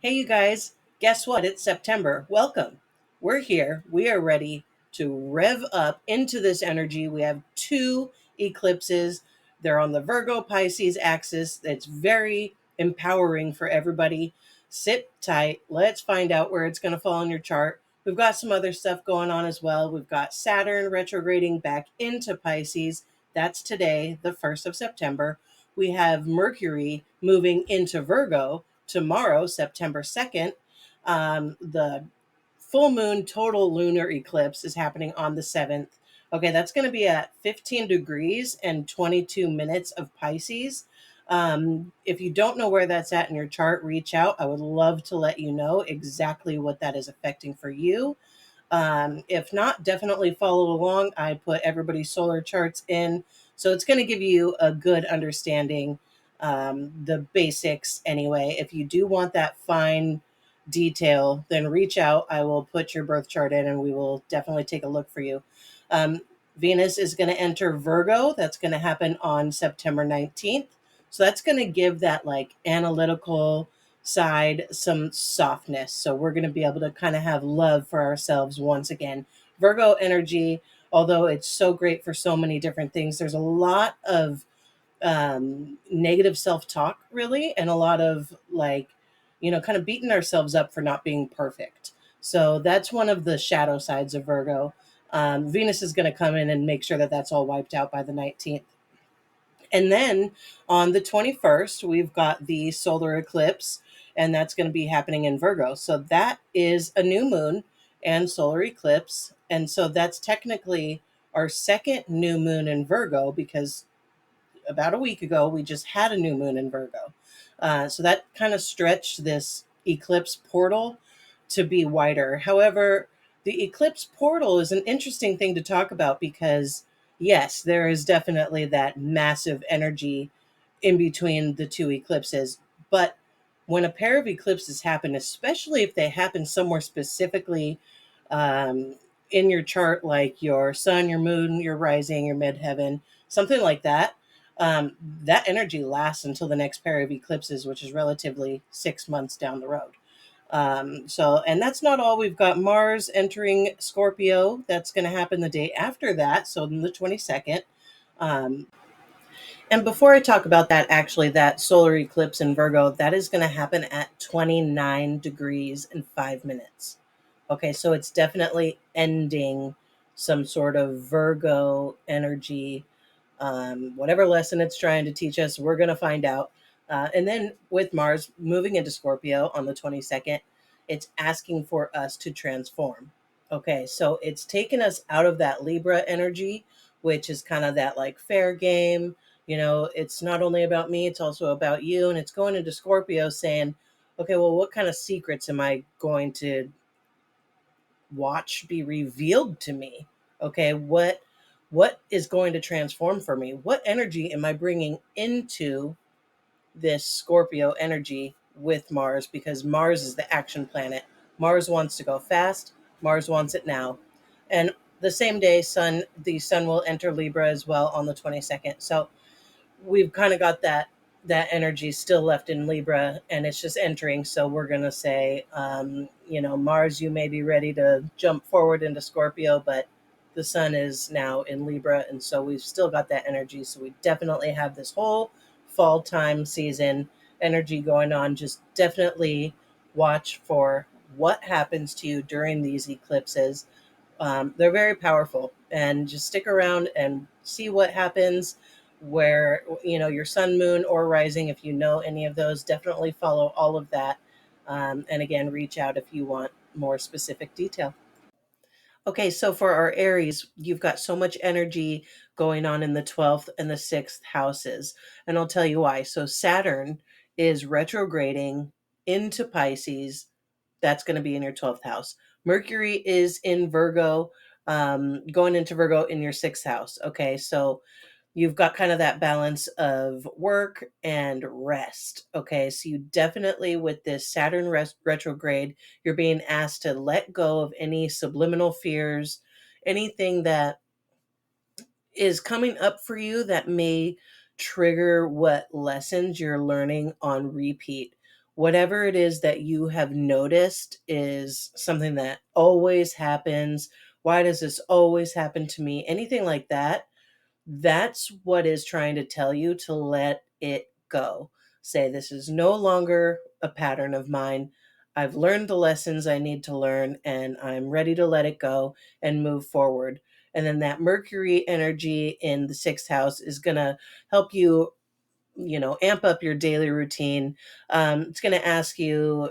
Hey, you guys, guess what? It's September. Welcome. We're here. We are ready to rev up into this energy. We have two eclipses. They're on the Virgo Pisces axis. It's very empowering for everybody. Sit tight. Let's find out where it's going to fall in your chart. We've got some other stuff going on as well. We've got Saturn retrograding back into Pisces. That's today, the 1st of September. We have Mercury moving into Virgo tomorrow, September 2nd. The full moon total lunar eclipse is happening on the 7th. Okay, that's going to be at 15 degrees and 22 minutes of Pisces. If you don't know where that's at in your chart, reach out. I would love to let you know exactly what that is affecting for you. If not, definitely follow along. I put everybody's solar charts in, so it's going to give you a good understanding, the basics anyway. If you do want that fine detail, then reach out. I will put your birth chart in and we will definitely take a look for you. Um, Venus is going to enter Virgo. That's going to happen on September 19th. So that's going to give that like analytical side some softness. So we're going to be able to kind of have love for ourselves once again. Virgo energy, although it's so great for so many different things, there's a lot of negative self talk, really, and a lot of like, kind of beating ourselves up for not being perfect. So that's one of the shadow sides of Virgo. Venus is going to come in and make sure that that's all wiped out by the 19th. And then on the 21st, we've got the solar eclipse, and that's going to be happening in Virgo. So that is a new moon and solar eclipse. And so that's technically our second new moon in Virgo because about a week ago, we just had a new moon in Virgo. So that kind of stretched this eclipse portal to be wider. However, the eclipse portal is an interesting thing to talk about because, yes, there is definitely that massive energy in between the two eclipses. But when a pair of eclipses happen, especially if they happen somewhere specifically um, in your chart, like your sun, your moon, your rising, your midheaven, something like that, that energy lasts until the next pair of eclipses, which is relatively 6 months down the road. And that's not all. We've got Mars entering Scorpio. That's going to happen the day after that, so on the 22nd. Um, and before I talk about that, actually, that solar eclipse in Virgo, that is going to happen at 29 degrees and 5 minutes. Okay, so it's definitely ending some sort of Virgo energy. Whatever lesson it's trying to teach us, we're going to find out. And then with Mars moving into Scorpio on the 22nd, it's asking for us to transform. Okay, so it's taken us out of that Libra energy, which is kind of that like fair game. It's not only about me, it's also about you. And it's going into Scorpio saying, okay, well, what kind of secrets am I going to watch be revealed to me? Okay, what is going to transform for me? What energy am I bringing into this Scorpio energy with Mars? Because Mars is the action planet. Mars wants to go fast. Mars wants it now. And the same day, the sun will enter Libra as well on the 22nd. So we've kind of got that energy still left in Libra, and it's just entering. So we're gonna say, Mars, you may be ready to jump forward into Scorpio, but the sun is now in Libra, and so we've still got that energy. So we definitely have this whole fall time season energy going on. Just definitely watch for what happens to you during these eclipses. They're very powerful, and just stick around and see what happens where your sun, moon, or rising. If you know any of those, definitely follow all of that. And again, reach out if you want more specific detail. Okay, so for our Aries, you've got so much energy going on in the 12th and the 6th houses. And I'll tell you why. So Saturn is retrograding into Pisces. That's going to be in your 12th house. Mercury is in Virgo, going into Virgo in your 6th house. Okay, so you've got kind of that balance of work and rest. Okay, so you definitely, with this Saturn retrograde, you're being asked to let go of any subliminal fears, anything that is coming up for you that may trigger what lessons you're learning on repeat. whatever it is that you have noticed is something that always happens. Why does this always happen to me? Anything like that, that's what is trying to tell you to let it go. Say, this is no longer a pattern of mine. I've learned the lessons I need to learn, and I'm ready to let it go and move forward. And then that Mercury energy in the sixth house is going to help you, amp up your daily routine. It's going to ask you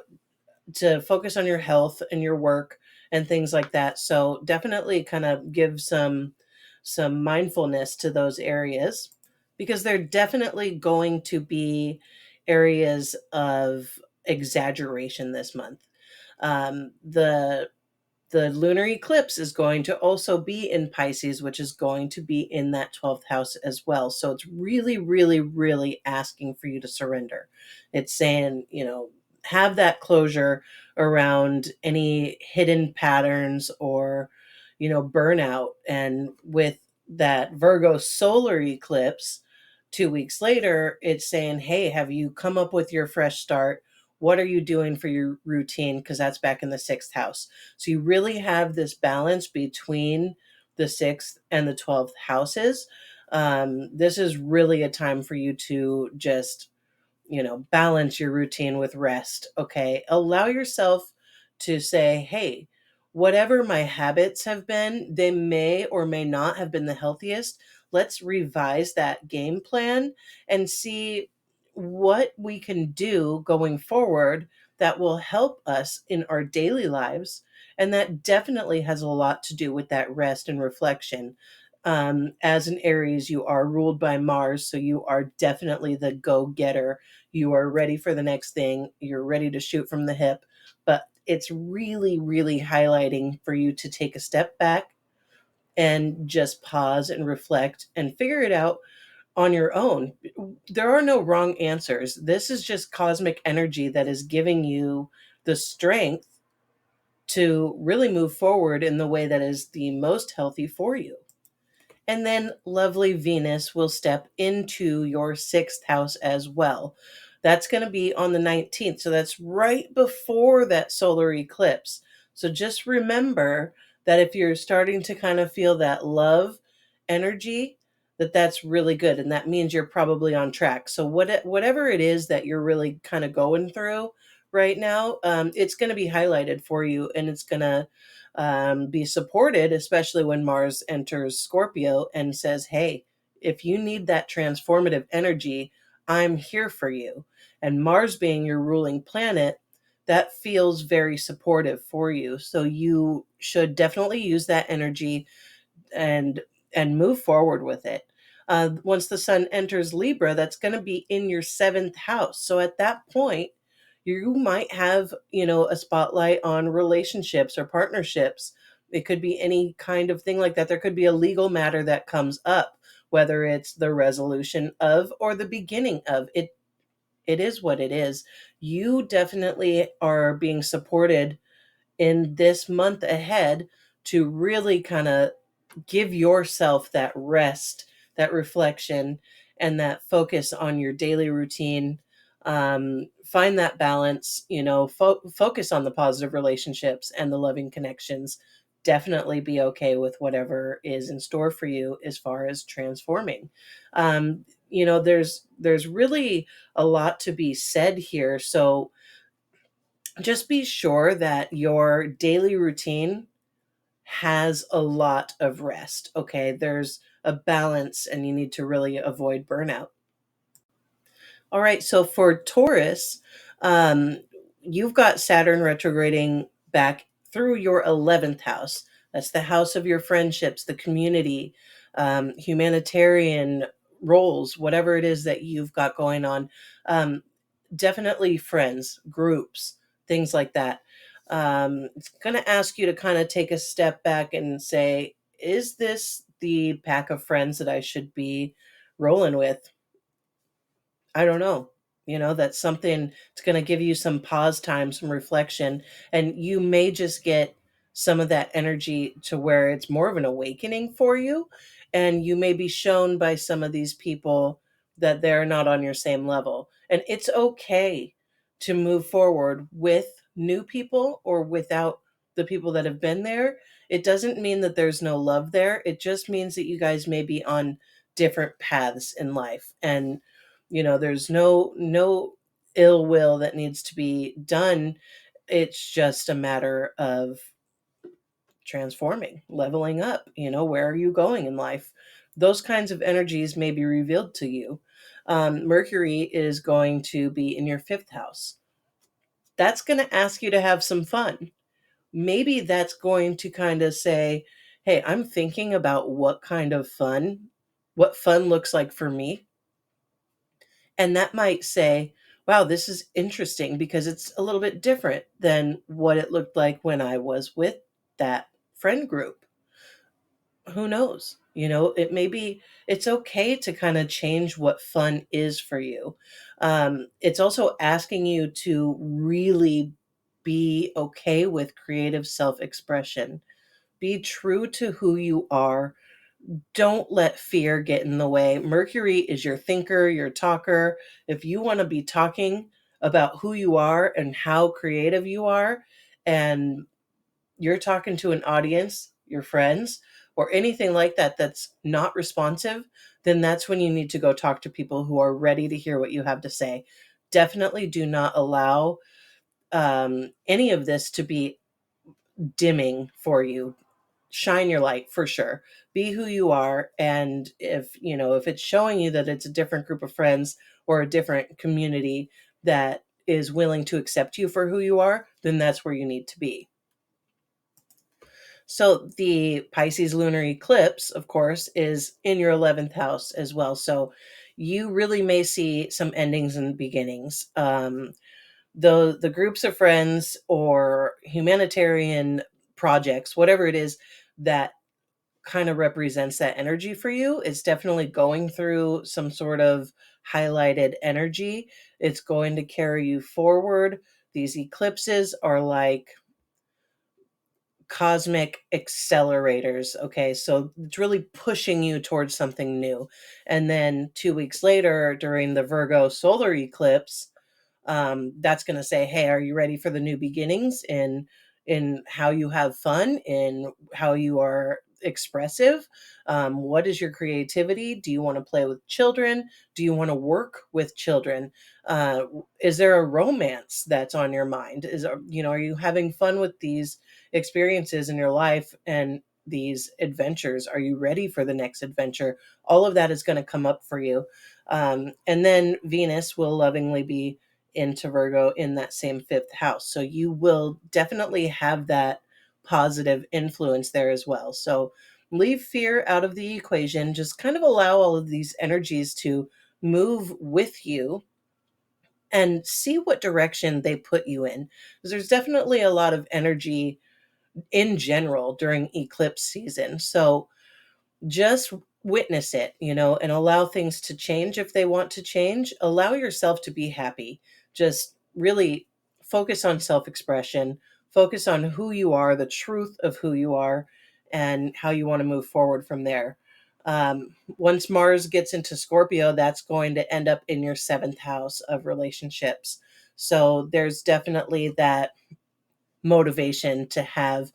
to focus on your health and your work and things like that. So definitely kind of give some mindfulness to those areas, because they're definitely going to be areas of exaggeration this month. The lunar eclipse is going to also be in Pisces, which is going to be in that 12th house as well. So it's really, really, really asking for you to surrender. It's saying, have that closure around any hidden patterns or, burnout. And with that Virgo solar eclipse 2 weeks later, it's saying, hey, have you come up with your fresh start? What are you doing for your routine? Because that's back in the sixth house. So you really have this balance between the sixth and the 12th houses. This is really a time for you to just, balance your routine with rest. Okay. Allow yourself to say, hey, whatever my habits have been, they may or may not have been the healthiest. Let's revise that game plan and see what we can do going forward that will help us in our daily lives. And that definitely has a lot to do with that rest and reflection. As an Aries, you are ruled by Mars, so you are definitely the go getter. You are ready for the next thing, you're ready to shoot from the hip. But it's really, really highlighting for you to take a step back and just pause and reflect and figure it out on your own. There are no wrong answers. This is just cosmic energy that is giving you the strength to really move forward in the way that is the most healthy for you. And then lovely Venus will step into your sixth house as well. That's going to be on the 19th. So that's right before that solar eclipse. So just remember that if you're starting to kind of feel that love energy, that's really good. And that means you're probably on track. So whatever it is that you're really kind of going through right now, it's going to be highlighted for you, and it's going to be supported, especially when Mars enters Scorpio and says, hey, if you need that transformative energy, I'm here for you. And Mars being your ruling planet, that feels very supportive for you. So you should definitely use that energy and move forward with it. Once the sun enters Libra, that's going to be in your seventh house. So at that point, you might have, a spotlight on relationships or partnerships. It could be any kind of thing like that. There could be a legal matter that comes up, whether it's the resolution of or the beginning of it. It is what it is. You definitely are being supported in this month ahead to really kind of give yourself that rest, that reflection, and that focus on your daily routine. Find that balance, focus on the positive relationships and the loving connections. Definitely be okay with whatever is in store for you as far as transforming. There's really a lot to be said here. So just be sure that your daily routine has a lot of rest. Okay. There's a balance, and you need to really avoid burnout. All right. So for Taurus, um, you've got Saturn retrograding back through your 11th house. That's the house of your friendships, the community, humanitarian roles, whatever it is that you've got going on. Definitely friends, groups, things like that. It's going to ask you to kind of take a step back and say, is this the pack of friends that I should be rolling with? I don't know. That's something, it's going to give you some pause time, some reflection, and you may just get some of that energy to where it's more of an awakening for you. And you may be shown by some of these people that they're not on your same level. And it's okay to move forward with new people or without the people that have been there. It doesn't mean that there's no love there. It just means that you guys may be on different paths in life. And, there's no ill will that needs to be done. It's just a matter of transforming, leveling up. Where are you going in life? Those kinds of energies may be revealed to you. Mercury is going to be in your fifth house. That's going to ask you to have some fun. Maybe that's going to kind of say, hey, I'm thinking about what fun looks like for me. And that might say, wow, this is interesting because it's a little bit different than what it looked like when I was with that friend group. Who knows? It's okay to kind of change what fun is for you. It's also asking you to really be okay with creative self expression. Be true to who you are. Don't let fear get in the way. Mercury is your thinker, your talker. If you want to be talking about who you are and how creative you are, and you're talking to an audience, your friends, or anything like that that's not responsive, then that's when you need to go talk to people who are ready to hear what you have to say. Definitely do not allow any of this to be dimming for you. Shine your light for sure. Be who you are. And if it's showing you that it's a different group of friends or a different community that is willing to accept you for who you are, then that's where you need to be. So the Pisces lunar eclipse, of course, is in your 11th house as well. So you really may see some endings and beginnings. The groups of friends or humanitarian projects, whatever it is that kind of represents that energy for you, it's definitely going through some sort of highlighted energy. It's going to carry you forward. These eclipses are like cosmic accelerators. Okay, so it's really pushing you towards something new. And then 2 weeks later, during the Virgo solar eclipse, that's going to say, hey, are you ready for the new beginnings in how you have fun, in how you are expressive? What is your creativity? Do you want to play with children? Do you want to work with children? Is there a romance that's on your mind? Are you having fun with these experiences in your life and these adventures? Are you ready for the next adventure? All of that is going to come up for you. And then Venus will lovingly be into Virgo in that same fifth house. So you will definitely have that positive influence there as well. So leave fear out of the equation. Just kind of allow all of these energies to move with you and see what direction they put you in. Because there's definitely a lot of energy in general during eclipse season. So just witness it, and allow things to change if they want to change. Allow yourself to be happy. Just really focus on self expression, focus on who you are, the truth of who you are, and how you want to move forward from there. Once Mars gets into Scorpio, that's going to end up in your seventh house of relationships. So there's definitely that motivation to have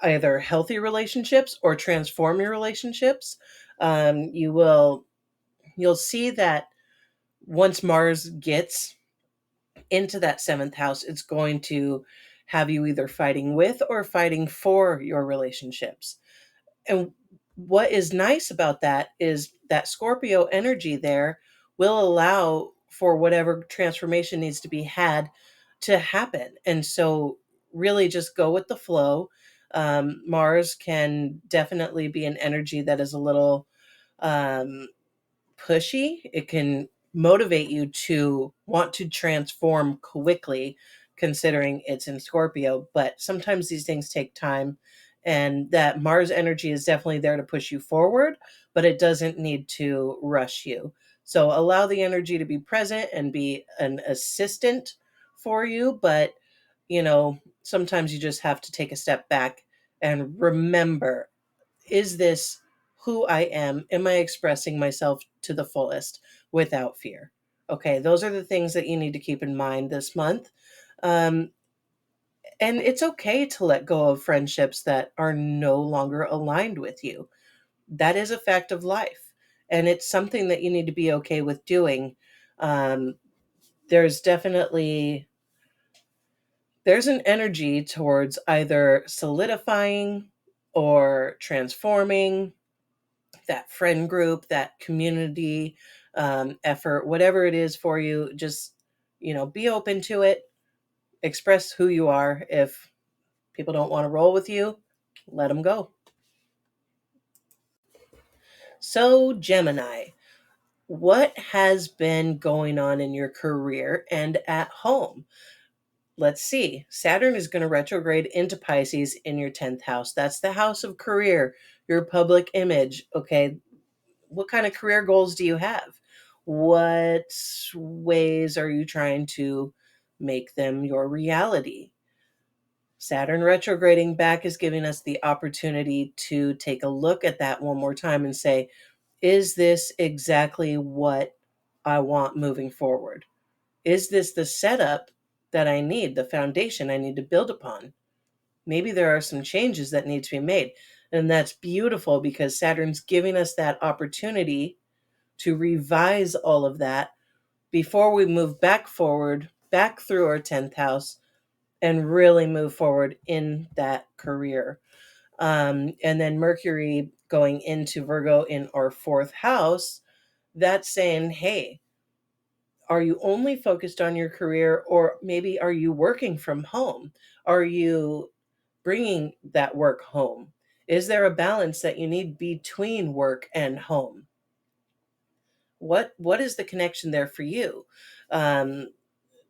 either healthy relationships or transform your relationships. You'll see that once Mars gets into that seventh house, it's going to have you either fighting with or fighting for your relationships. And what is nice about that is that Scorpio energy there will allow for whatever transformation needs to be had to happen. And so, really, just go with the flow. Mars can definitely be an energy that is a little um, pushy. It can motivate you to want to transform quickly, considering it's in Scorpio. But sometimes these things take time, and that Mars energy is definitely there to push you forward, but it doesn't need to rush you. So allow the energy to be present and be an assistant for you. But, sometimes you just have to take a step back and remember, is this who I am? Am I expressing myself to the fullest without fear? Okay, those are the things that you need to keep in mind this month. Um, and it's okay to let go of friendships that are no longer aligned with you. That is a fact of life. And it's something that you need to be okay with doing. Um, there's definitely there's an energy towards either solidifying or transforming that friend group, that community effort, whatever it is for you. Just, be open to it, express who you are. If people don't want to roll with you, let them go. So, Gemini, what has been going on in your career and at home? Let's see. Saturn is going to retrograde into Pisces in your 10th house. That's the house of career, your public image. Okay. What kind of career goals do you have? What ways are you trying to make them your reality? Saturn retrograding back is giving us the opportunity to take a look at that one more time and say, is this exactly what I want moving forward? Is this the setup that I need, the foundation I need to build upon? Maybe there are some changes that need to be made. And that's beautiful because Saturn's giving us that opportunity to revise all of that before we move back forward, back through our 10th house, and really move forward in that career. And then Mercury going into Virgo in our fourth house, that's saying, hey, are you only focused on your career, or maybe are you working from home? Are you bringing that work home? Is there a balance that you need between work and home? What is the connection there for you? Um,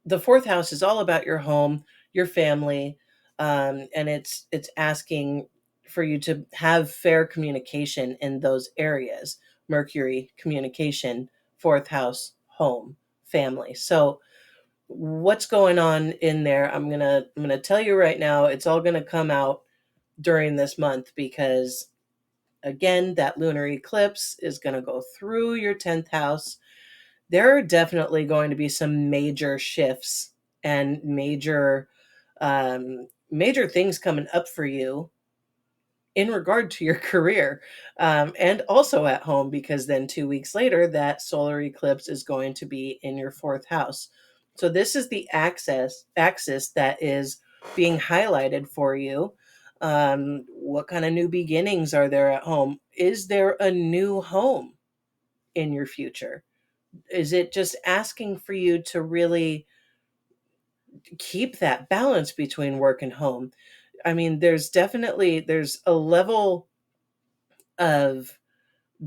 the fourth house is all about your home, your family, and it's asking for you to have fair communication in those areas. Mercury, communication, fourth house, home, family. So what's going on in there? I'm gonna tell you right now. It's all gonna come out during this month because again, that lunar eclipse is gonna go through your 10th house. There are definitely going to be some major shifts and major things coming up for you in regard to your career, and also at home, because then 2 weeks later that solar eclipse is going to be in your fourth house. So this is the axis that is being highlighted for you. What kind of new beginnings are there at home? Is there a new home in your future? Is it just asking for you to really keep that balance between work and home? I mean, there's a level of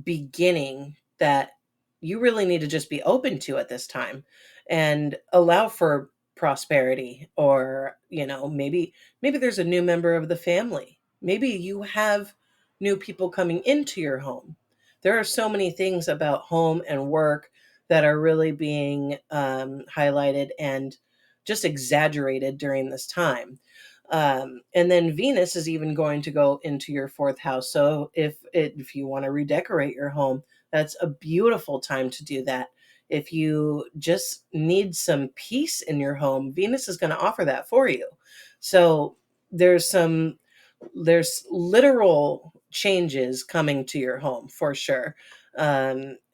beginning that you really need to just be open to at this time and allow for prosperity. Or maybe there's a new member of the family, maybe you have new people coming into your home. There are so many things about home and work that are really being highlighted and just exaggerated during this time. And then Venus is even going to go into your fourth house. So if you want to redecorate your home, that's a beautiful time to do that. If you just need some peace in your home, Venus is going to offer that for you. So there's some there's literal changes coming to your home for sure.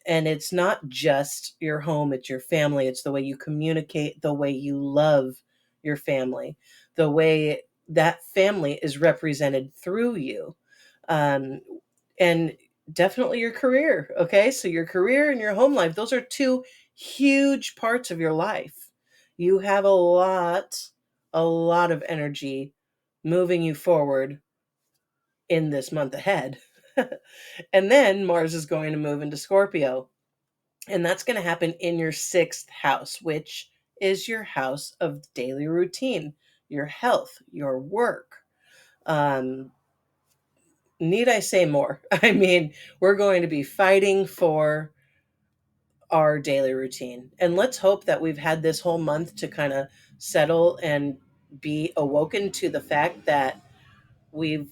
And it's not just your home, it's your family, it's the way you communicate, the way you love your family, the way that family is represented through you. Um, and definitely your career. Okay. So your career and your home life, those are two huge parts of your life. You have a lot of energy moving you forward in this month ahead. And then Mars is going to move into Scorpio. And that's going to happen in your sixth house, which is your house of daily routine, your health, your work. Um, need I say more? I mean, we're going to be fighting for our daily routine. And let's hope that we've had this whole month to kind of settle and be awoken to the fact that we've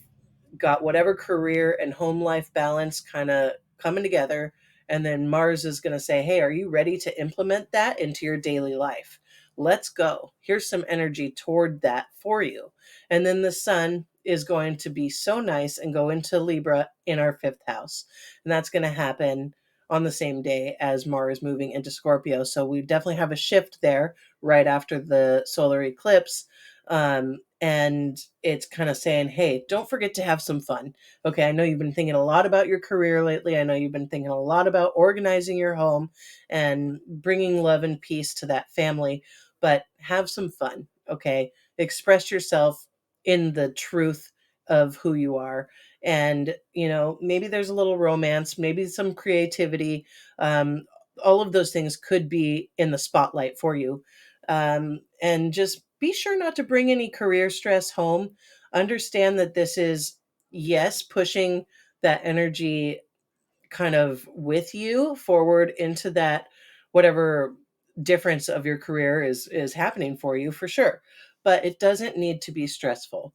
got whatever career and home life balance kind of coming together, And then Mars is going to say, hey, are you ready to implement that into your daily life? Let's go. Here's some energy toward that for you. And then the sun is going to be so nice and go into Libra in our fifth house. And that's going to happen on the same day as Mars moving into Scorpio. So we definitely have a shift there right after the solar eclipse. And it's kind of saying, hey, don't forget to have some fun. Okay, I know you've been thinking a lot about your career lately. I know you've been thinking a lot about organizing your home and bringing love and peace to that family, but have some fun. Okay, express yourself in the truth of who you are. And, maybe there's a little romance, maybe some creativity. Um, all of those things could be in the spotlight for you. And just be sure not to bring any career stress home. Understand that this is, yes, pushing that energy kind of with you forward into that whatever difference of your career is happening for you, for sure. But it doesn't need to be stressful.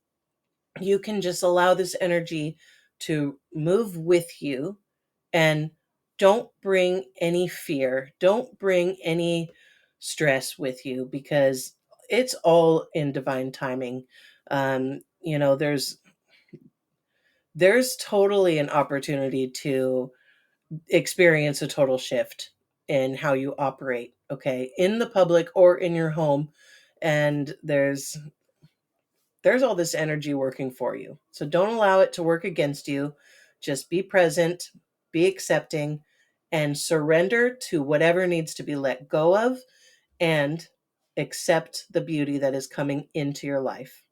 You can just allow this energy to move with you, and don't bring any fear, don't bring any stress with you, because it's all in divine timing. There's totally an opportunity to experience a total shift in how you operate, okay, in the public or in your home. And there's all this energy working for you. So don't allow it to work against you. Just be present, be accepting, and surrender to whatever needs to be let go of, and accept the beauty that is coming into your life.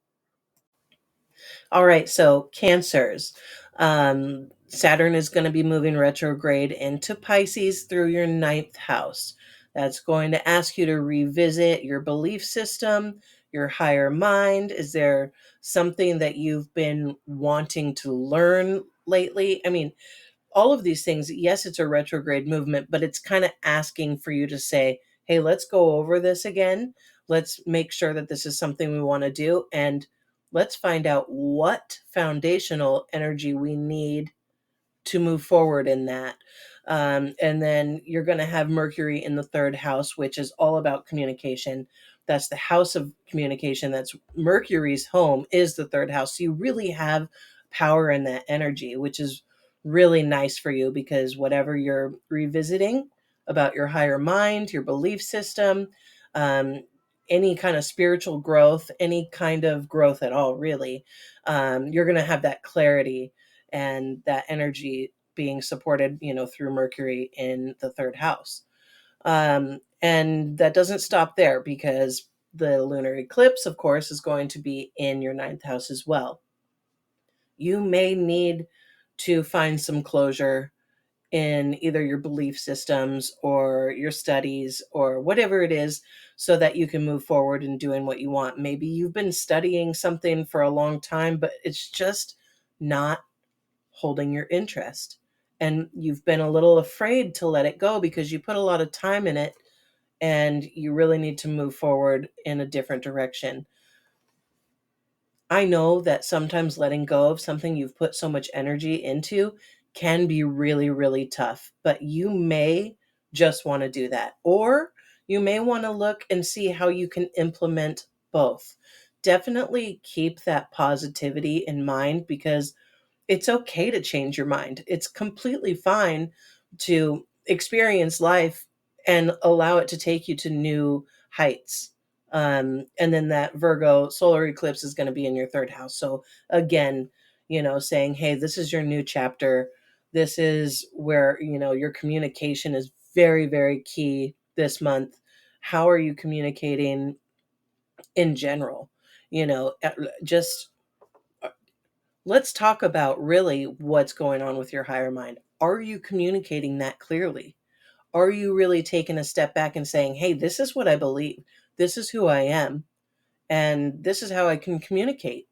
All right, so Cancers. Saturn is going to be moving retrograde into Pisces through your ninth house. That's going to ask you to revisit your belief system, your higher mind. Is there something that you've been wanting to learn lately? I mean, all of these things, yes, it's a retrograde movement, but it's kind of asking for you to say, hey, let's go over this again. Let's make sure that this is something we want to do. And let's find out what foundational energy we need to move forward in that. And then you're going to have Mercury in the third house, which is all about communication. That's the house of communication. That's Mercury's home, is the third house. So you really have power in that energy, which is really nice for you, because whatever you're revisiting about your higher mind, your belief system, um, any kind of spiritual growth, any kind of growth at all, really, you're going to have that clarity and that energy being supported, through Mercury in the third house. And that doesn't stop there, because the lunar eclipse, of course, is going to be in your ninth house as well. You may need to find some closure in either your belief systems or your studies or whatever it is, so that you can move forward in doing what you want. Maybe you've been studying something for a long time, but it's just not holding your interest. And you've been a little afraid to let it go because you put a lot of time in it, and you really need to move forward in a different direction. I know that sometimes letting go of something you've put so much energy into can be really, really tough, but you may just want to do that. Or you may want to look and see how you can implement both. Definitely keep that positivity in mind, because it's okay to change your mind. It's completely fine to experience life and allow it to take you to new heights. And then that Virgo solar eclipse is going to be in your third house. So again, saying, hey, this is your new chapter. This is where, your communication is very, very key this month. How are you communicating in general? Just let's talk about really what's going on with your higher mind. Are you communicating that clearly? Are you really taking a step back and saying, hey, this is what I believe, this is who I am, and this is how I can communicate?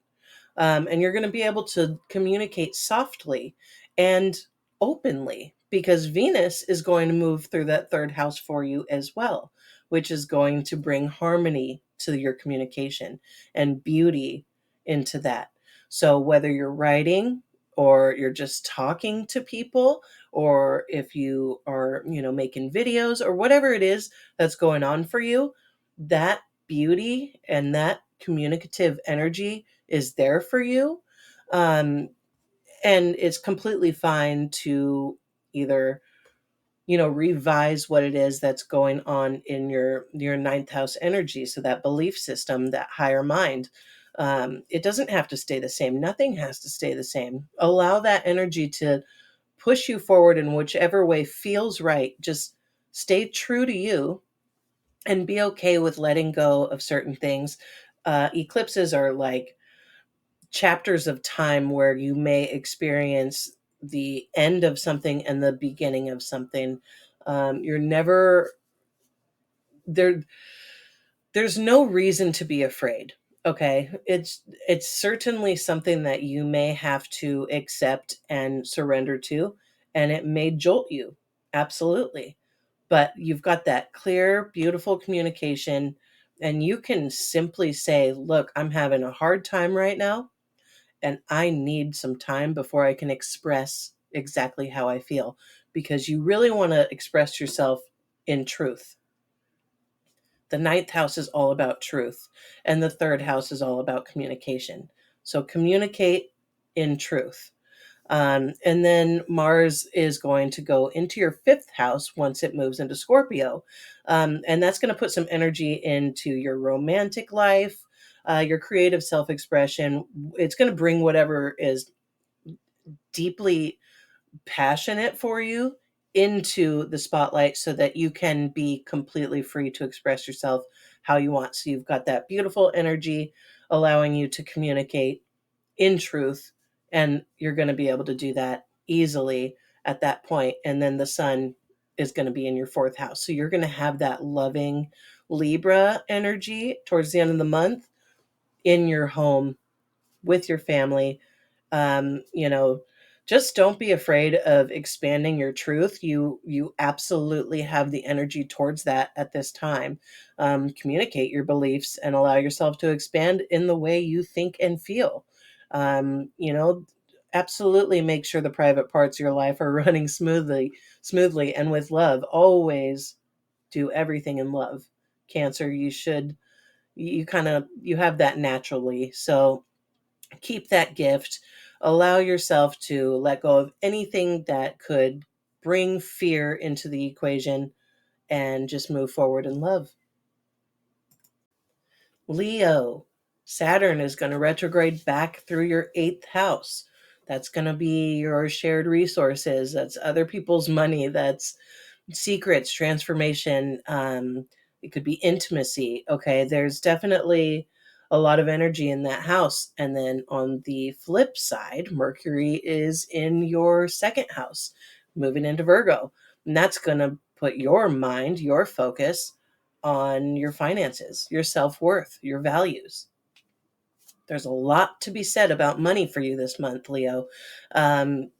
And you're going to be able to communicate softly and openly, because Venus is going to move through that third house for you as well, which is going to bring harmony to your communication and beauty into that. So whether you're writing, or you're just talking to people, or if you are, making videos or whatever it is that's going on for you, that beauty and that communicative energy is there for you. Um, and it's completely fine to either revise what it is that's going on in your ninth house energy, so that belief system, that higher mind. It doesn't have to stay the same. Nothing has to stay the same. Allow that energy to push you forward in whichever way feels right. Just stay true to you and be okay with letting go of certain things. Eclipses are like chapters of time where you may experience the end of something and the beginning of something. You're never there. There's no reason to be afraid. Okay, it's certainly something that you may have to accept and surrender to, and it may jolt you, absolutely. But you've got that clear, beautiful communication, and you can simply say, look, I'm having a hard time right now, and I need some time before I can express exactly how I feel, because you really want to express yourself in truth. The ninth house is all about truth, and the third house is all about communication. So communicate in truth. And then Mars is going to go into your fifth house once it moves into Scorpio. And that's going to put some energy into your romantic life, your creative self expression. It's going to bring whatever is deeply passionate for you into the spotlight, so that you can be completely free to express yourself how you want. So you've got that beautiful energy allowing you to communicate in truth, and you're going to be able to do that easily at that point. And then the sun is going to be in your fourth house. So you're going to have that loving Libra energy towards the end of the month in your home with your family. um, you know just don't be afraid of expanding your truth. You absolutely have the energy towards that at this time. Communicate your beliefs and allow yourself to expand in the way you think and feel. Um, you know absolutely make sure the private parts of your life are running smoothly and with love. Always do everything in love. Cancer, you have that naturally, so keep that gift. Allow yourself to let go of anything that could bring fear into the equation, and just move forward in love. Leo, Saturn is going to retrograde back through your eighth house. That's going to be your shared resources. That's other people's money. That's secrets, transformation. It could be intimacy. Okay, there's definitely a lot of energy in that house. And then on the flip side, Mercury is in your second house, moving into Virgo. And that's going to put your mind, your focus on your finances, your self worth, your values. There's a lot to be said about money for you this month, Leo. Um,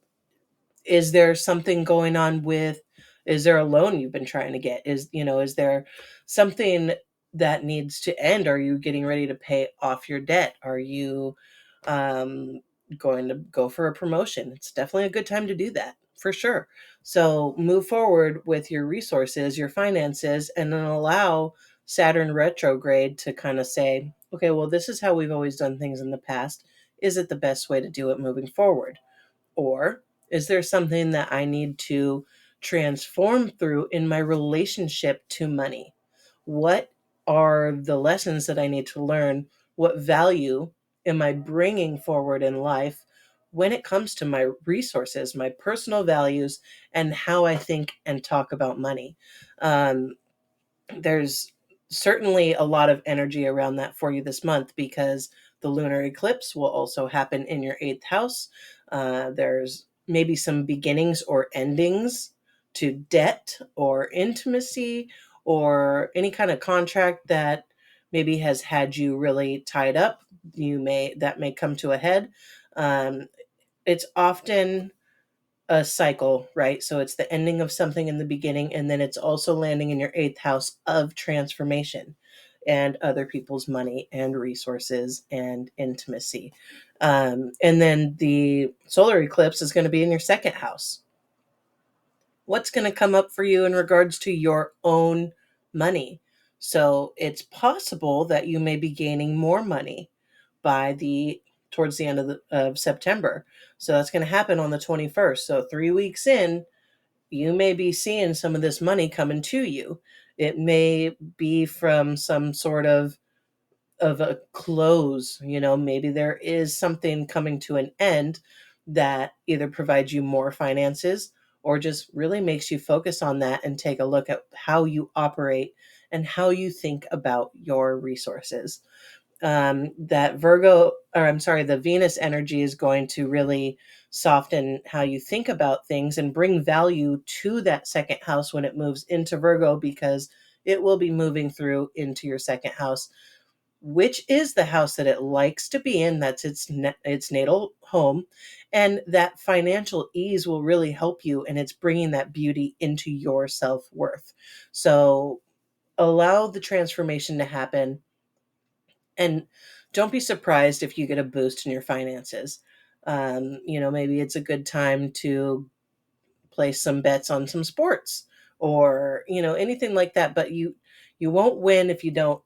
is there something going on with, is there a loan you've been trying to get? Is there something that needs to end? Are you getting ready to pay off your debt? Are you um going to go for a promotion? It's definitely a good time to do that, for sure. So move forward with your resources, your finances, and then allow Saturn retrograde to kind of say, okay, well, this is how we've always done things in the past. Is it the best way to do it moving forward? Or is there something that I need to transform through in my relationship to money? What are the lessons that I need to learn? What value am I bringing forward in life when it comes to my resources, my personal values, and how I think and talk about money? Um, there's certainly a lot of energy around that for you this month, because the lunar eclipse will also happen in your eighth house. There's maybe some beginnings or endings to debt or intimacy, or any kind of contract that maybe has had you really tied up. That may come to a head. It's often a cycle, right? So it's the ending of something in the beginning, and then it's also landing in your eighth house of transformation. and other people's money and resources and intimacy. And then the solar eclipse is going to be in your second house. What's going to come up for you in regards to your own money? So it's possible that you may be gaining more money by the towards the end of September. So that's going to happen on the 21st. So 3 weeks in, you may be seeing some of this money coming to you. It may be from some sort of a close, maybe there is something coming to an end that either provides you more finances or just really makes you focus on that and take a look at how you operate and how you think about your resources. That Virgo, or I'm sorry, the Venus energy is going to really soften how you think about things and bring value to that second house when it moves into Virgo, because it will be moving through into your second house, which is the house that it likes to be in. That's its natal home, and that financial ease will really help you, and it's bringing that beauty into your self-worth. So allow the transformation to happen, and don't be surprised if you get a boost in your finances. Maybe it's a good time to place some bets on some sports, or anything like that, but you won't win if you don't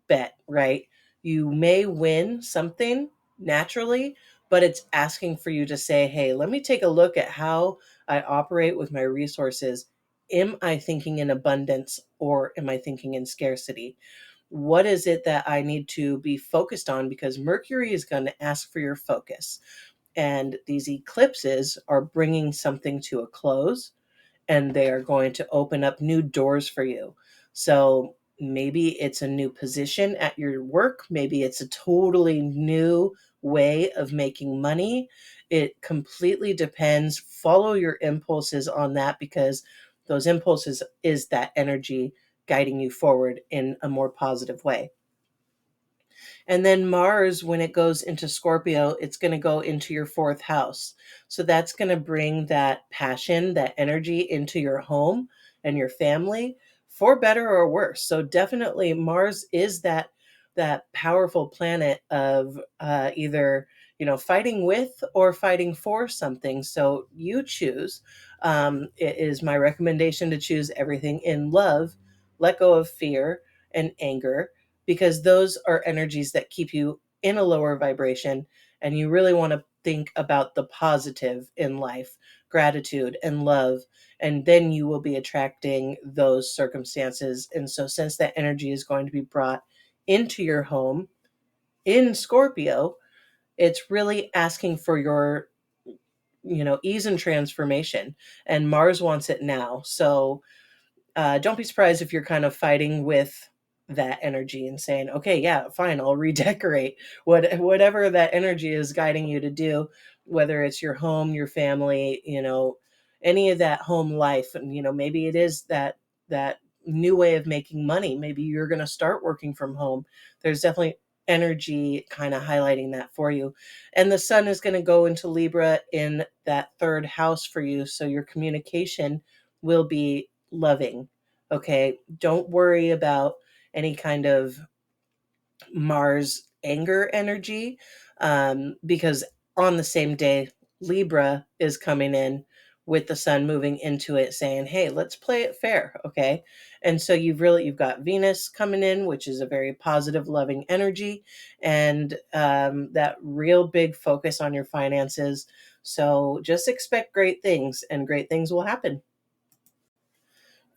bet, right? You may win something naturally, but it's asking for you to say, hey, let me take a look at how I operate with my resources. Am I thinking in abundance, or am I thinking in scarcity? What is it that I need to be focused on? Because Mercury is going to ask for your focus, and these eclipses are bringing something to a close, and they are going to open up new doors for you. So maybe it's a new position at your work, maybe it's a totally new way of making money. It completely depends. Follow your impulses on that, because those impulses is that energy guiding you forward in a more positive way. And then Mars, when it goes into Scorpio, it's going to go into your fourth house. So that's going to bring that passion, that energy into your home and your family, for better or worse. So definitely Mars is that powerful planet of either fighting with or fighting for something. So you choose. It is my recommendation to choose everything in love, let go of fear and anger, because those are energies that keep you in a lower vibration, and you really want to think about the positive in life, gratitude and love, and then you will be attracting those circumstances. And so since that energy is going to be brought into your home in Scorpio, it's really asking for your ease and transformation, and Mars wants it now. So don't be surprised if you're kind of fighting with that energy and saying, okay, yeah, fine, I'll redecorate. Whatever that energy is guiding you to do, whether it's your home, your family, any of that home life. And maybe it is that new way of making money. Maybe you're going to start working from home. There's definitely energy kind of highlighting that for you. And the sun is going to go into Libra in that third house for you, so your communication will be loving. Okay, don't worry about any kind of Mars anger energy, because on the same day, Libra is coming in with the sun moving into it, saying, hey, let's play it fair. Okay. And so you've got Venus coming in, which is a very positive, loving energy, and that real big focus on your finances. So just expect great things, and great things will happen.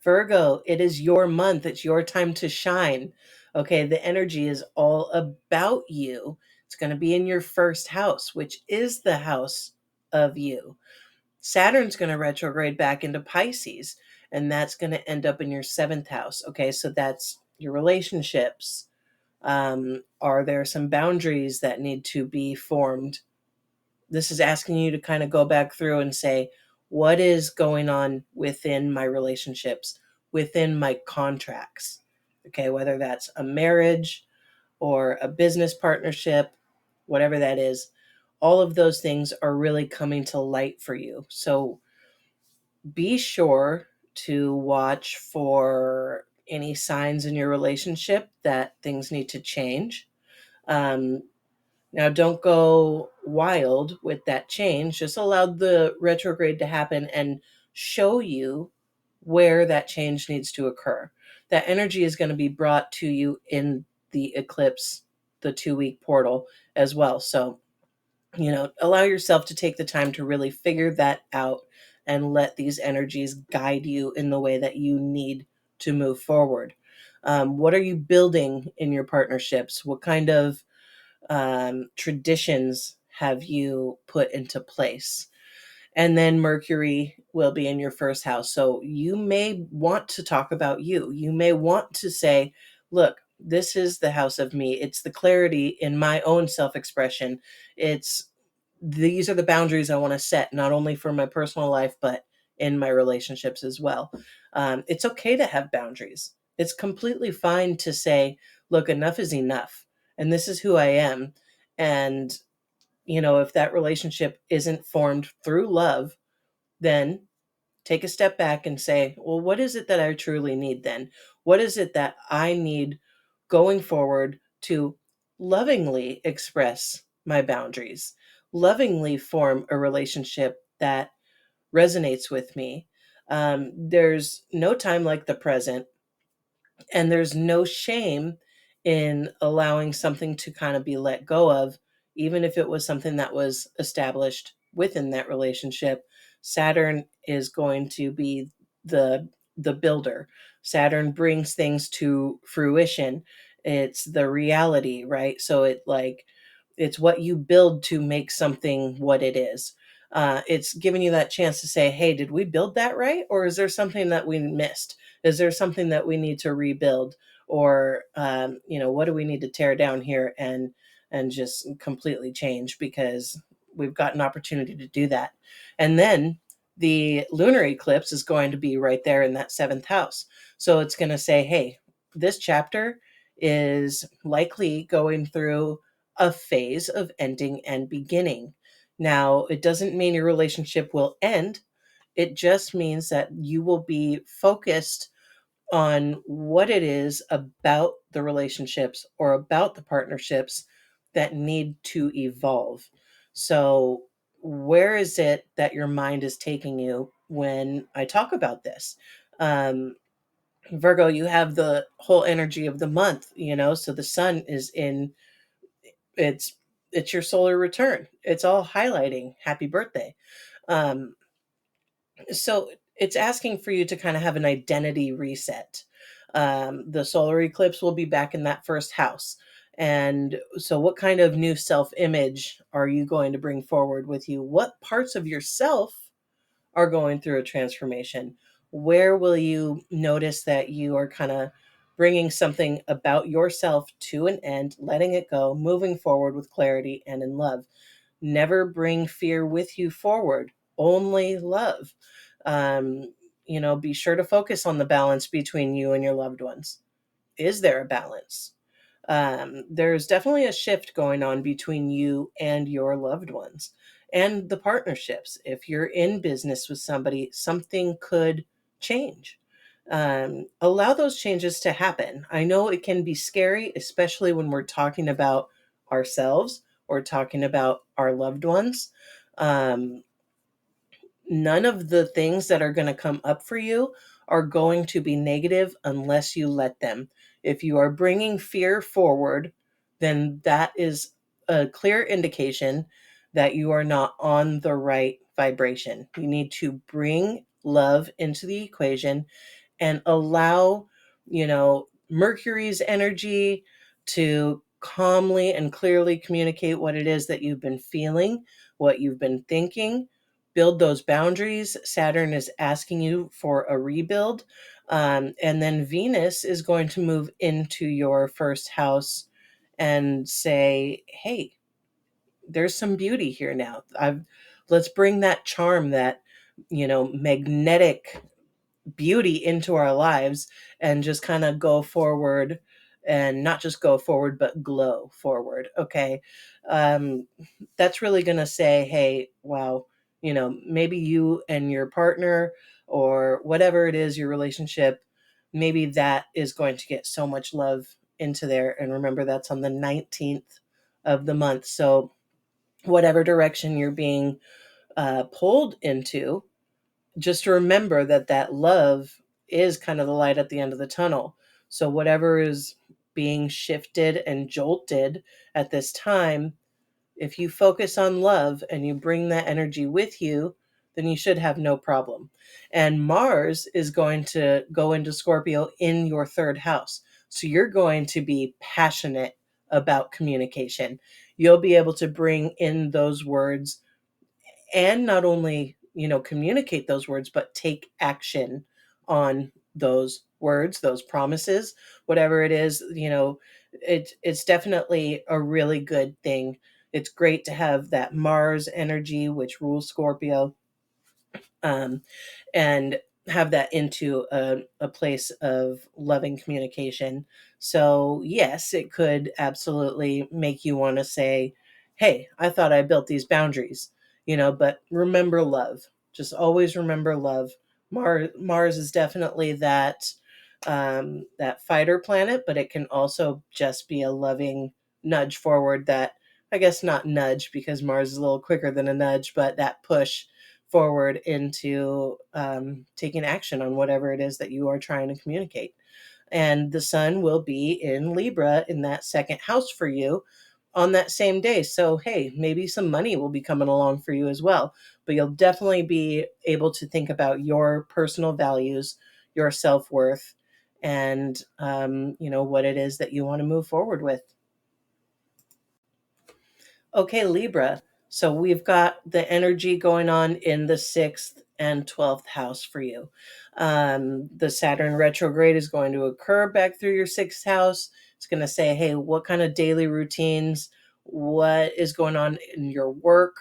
Virgo, it is your month. It's your time to shine. Okay, the energy is all about you. It's going to be in your first house, which is the house of you. Saturn's going to retrograde back into Pisces, and that's going to end up in your seventh house. Okay, so that's your relationships. Are there some boundaries that need to be formed? This is asking you to kind of go back through and say, what is going on within my relationships, within my contracts? Okay, whether that's a marriage or a business partnership, whatever that is, all of those things are really coming to light for you. So be sure to watch for any signs in your relationship that things need to change. Um, Now, don't go wild with that change. Just allow the retrograde to happen and show you where that change needs to occur. That energy is going to be brought to you in the eclipse, the 2 week portal as well. So, allow yourself to take the time to really figure that out and let these energies guide you in the way that you need to move forward. What are you building in your partnerships? What kind of traditions have you put into place? And then Mercury will be in your first house. So you may want to talk about you. You may want to say, look, this is the house of me. It's the clarity in my own self expression. It's these are the boundaries I want to set, not only for my personal life, but in my relationships as well. It's okay to have boundaries. It's completely fine to say, look, enough is enough. And this is who I am. And, if that relationship isn't formed through love, then take a step back and say, well, what is it that I truly need then? What is it that I need going forward to lovingly express my boundaries, lovingly form a relationship that resonates with me? There's no time like the present, and there's no shame in allowing something to kind of be let go of, even if it was something that was established within that relationship. Saturn is going to be the the builder. Saturn brings things to fruition. It's the reality, right? So it's what you build to make something what it is. It's giving you that chance to say, hey, did we build that right, or is there something that we missed? Is there something that we need to rebuild, or what do we need to tear down here and just completely change, because we've got an opportunity to do that. And then the lunar eclipse is going to be right there in that seventh house. So it's going to say, hey, this chapter is likely going through a phase of ending and beginning. Now, it doesn't mean your relationship will end. It just means that you will be focused on what it is about the relationships or about the partnerships that need to evolve. So, where is it that your mind is taking you when I talk about this? Virgo, you have the whole energy of the month, so the sun is in it's it's your solar return. It's all highlighting happy birthday. Um, so it's asking for you to kind of have an identity reset. The solar eclipse will be back in that first house. And so, what kind of new self image are you going to bring forward with you? What parts of yourself are going through a transformation? Where will you notice that you are kind of bringing something about yourself to an end, letting it go, moving forward with clarity and in love? Never bring fear with you forward, only love. Be sure to focus on the balance between you and your loved ones. Is there a balance? There's definitely a shift going on between you and your loved ones and the partnerships. If you're in business with somebody, something could change. Allow those changes to happen. I know it can be scary, especially when we're talking about ourselves or talking about our loved ones. Um, None of the things that are going to come up for you are going to be negative unless you let them. If you are bringing fear forward, then that is a clear indication that you are not on the right vibration. You need to bring love into the equation and allow, Mercury's energy to calmly and clearly communicate what it is that you've been feeling, what you've been thinking. Build those boundaries. Saturn is asking you for a rebuild. And then Venus is going to move into your first house and say, hey, there's some beauty here now. Let's bring that charm, that, magnetic beauty into our lives, and just kind of go forward, and not just go forward but glow forward. Okay. um that's really going to say, hey, wow, maybe you and your partner, or whatever it is, your relationship, maybe that is going to get so much love into there. And remember, that's on the 19th of the month. So whatever direction you're being pulled into, just remember that that love is kind of the light at the end of the tunnel. So whatever is being shifted and jolted at this time, if you focus on love and you bring that energy with you, then you should have no problem. And Mars is going to go into Scorpio in your third house. So you're going to be passionate about communication. You'll be able to bring in those words and not only, communicate those words, but take action on those words, those promises, whatever it is. It's definitely a really good thing. It's great to have that Mars energy, which rules Scorpio, um, and have that into a place of loving communication. So, yes, it could absolutely make you want to say, hey, I thought I built these boundaries, but remember love. Just always remember love. Mars is definitely that fighter planet, but it can also just be a loving nudge forward. That, I guess, not nudge, because Mars is a little quicker than a nudge, but that push forward into taking action on whatever it is that you are trying to communicate. And the sun will be in Libra in that second house for you on that same day. So, hey, maybe some money will be coming along for you as well. But you'll definitely be able to think about your personal values, your self worth, and, what it is that you want to move forward with. Okay, Libra. So we've got the energy going on in the 6th and 12th house for you. The Saturn retrograde is going to occur back through your 6th house. It's going to say, hey, what kind of daily routines? What is going on in your work?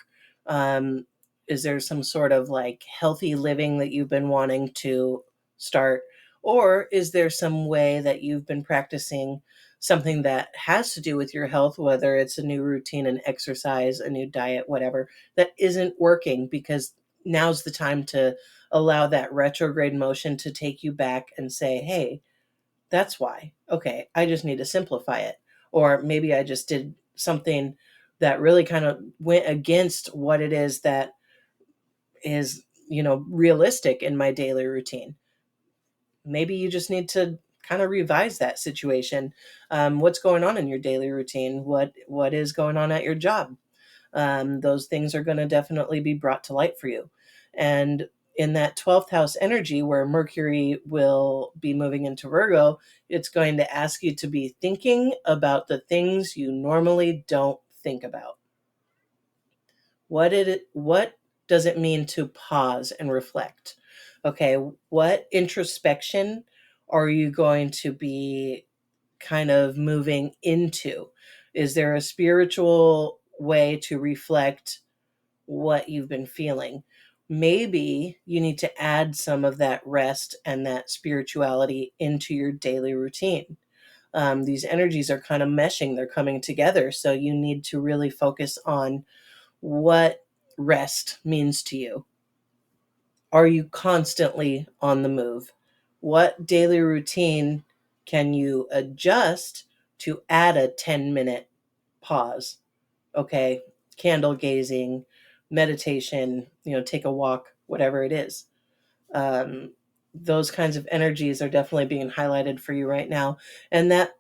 Um, is there some sort of like healthy living that you've been wanting to start? Or is there some way that you've been practicing something that has to do with your health, whether it's a new routine, an exercise, a new diet, whatever, that isn't working? Because now's the time to allow that retrograde motion to take you back and say, hey, that's why. Okay, I just need to simplify it. Or maybe I just did something that really kind of went against what it is that is, realistic in my daily routine. Maybe you just need to kind of revise that situation. What's going on in your daily routine? What is going on at your job? Those things are going to definitely be brought to light for you. And in that 12th house energy, where Mercury will be moving into Virgo, it's going to ask you to be thinking about the things you normally don't think about. What does it mean to pause and reflect? Okay, what introspection are you going to be kind of moving into? Is there a spiritual way to reflect what you've been feeling? Maybe you need to add some of that rest and that spirituality into your daily routine. These energies are kind of meshing, they're coming together. So you need to really focus on what rest means to you. Are you constantly on the move? What daily routine can you adjust to add a 10-minute pause? Okay, candle gazing, meditation, take a walk, whatever it is. Um, those kinds of energies are definitely being highlighted for you right now. And that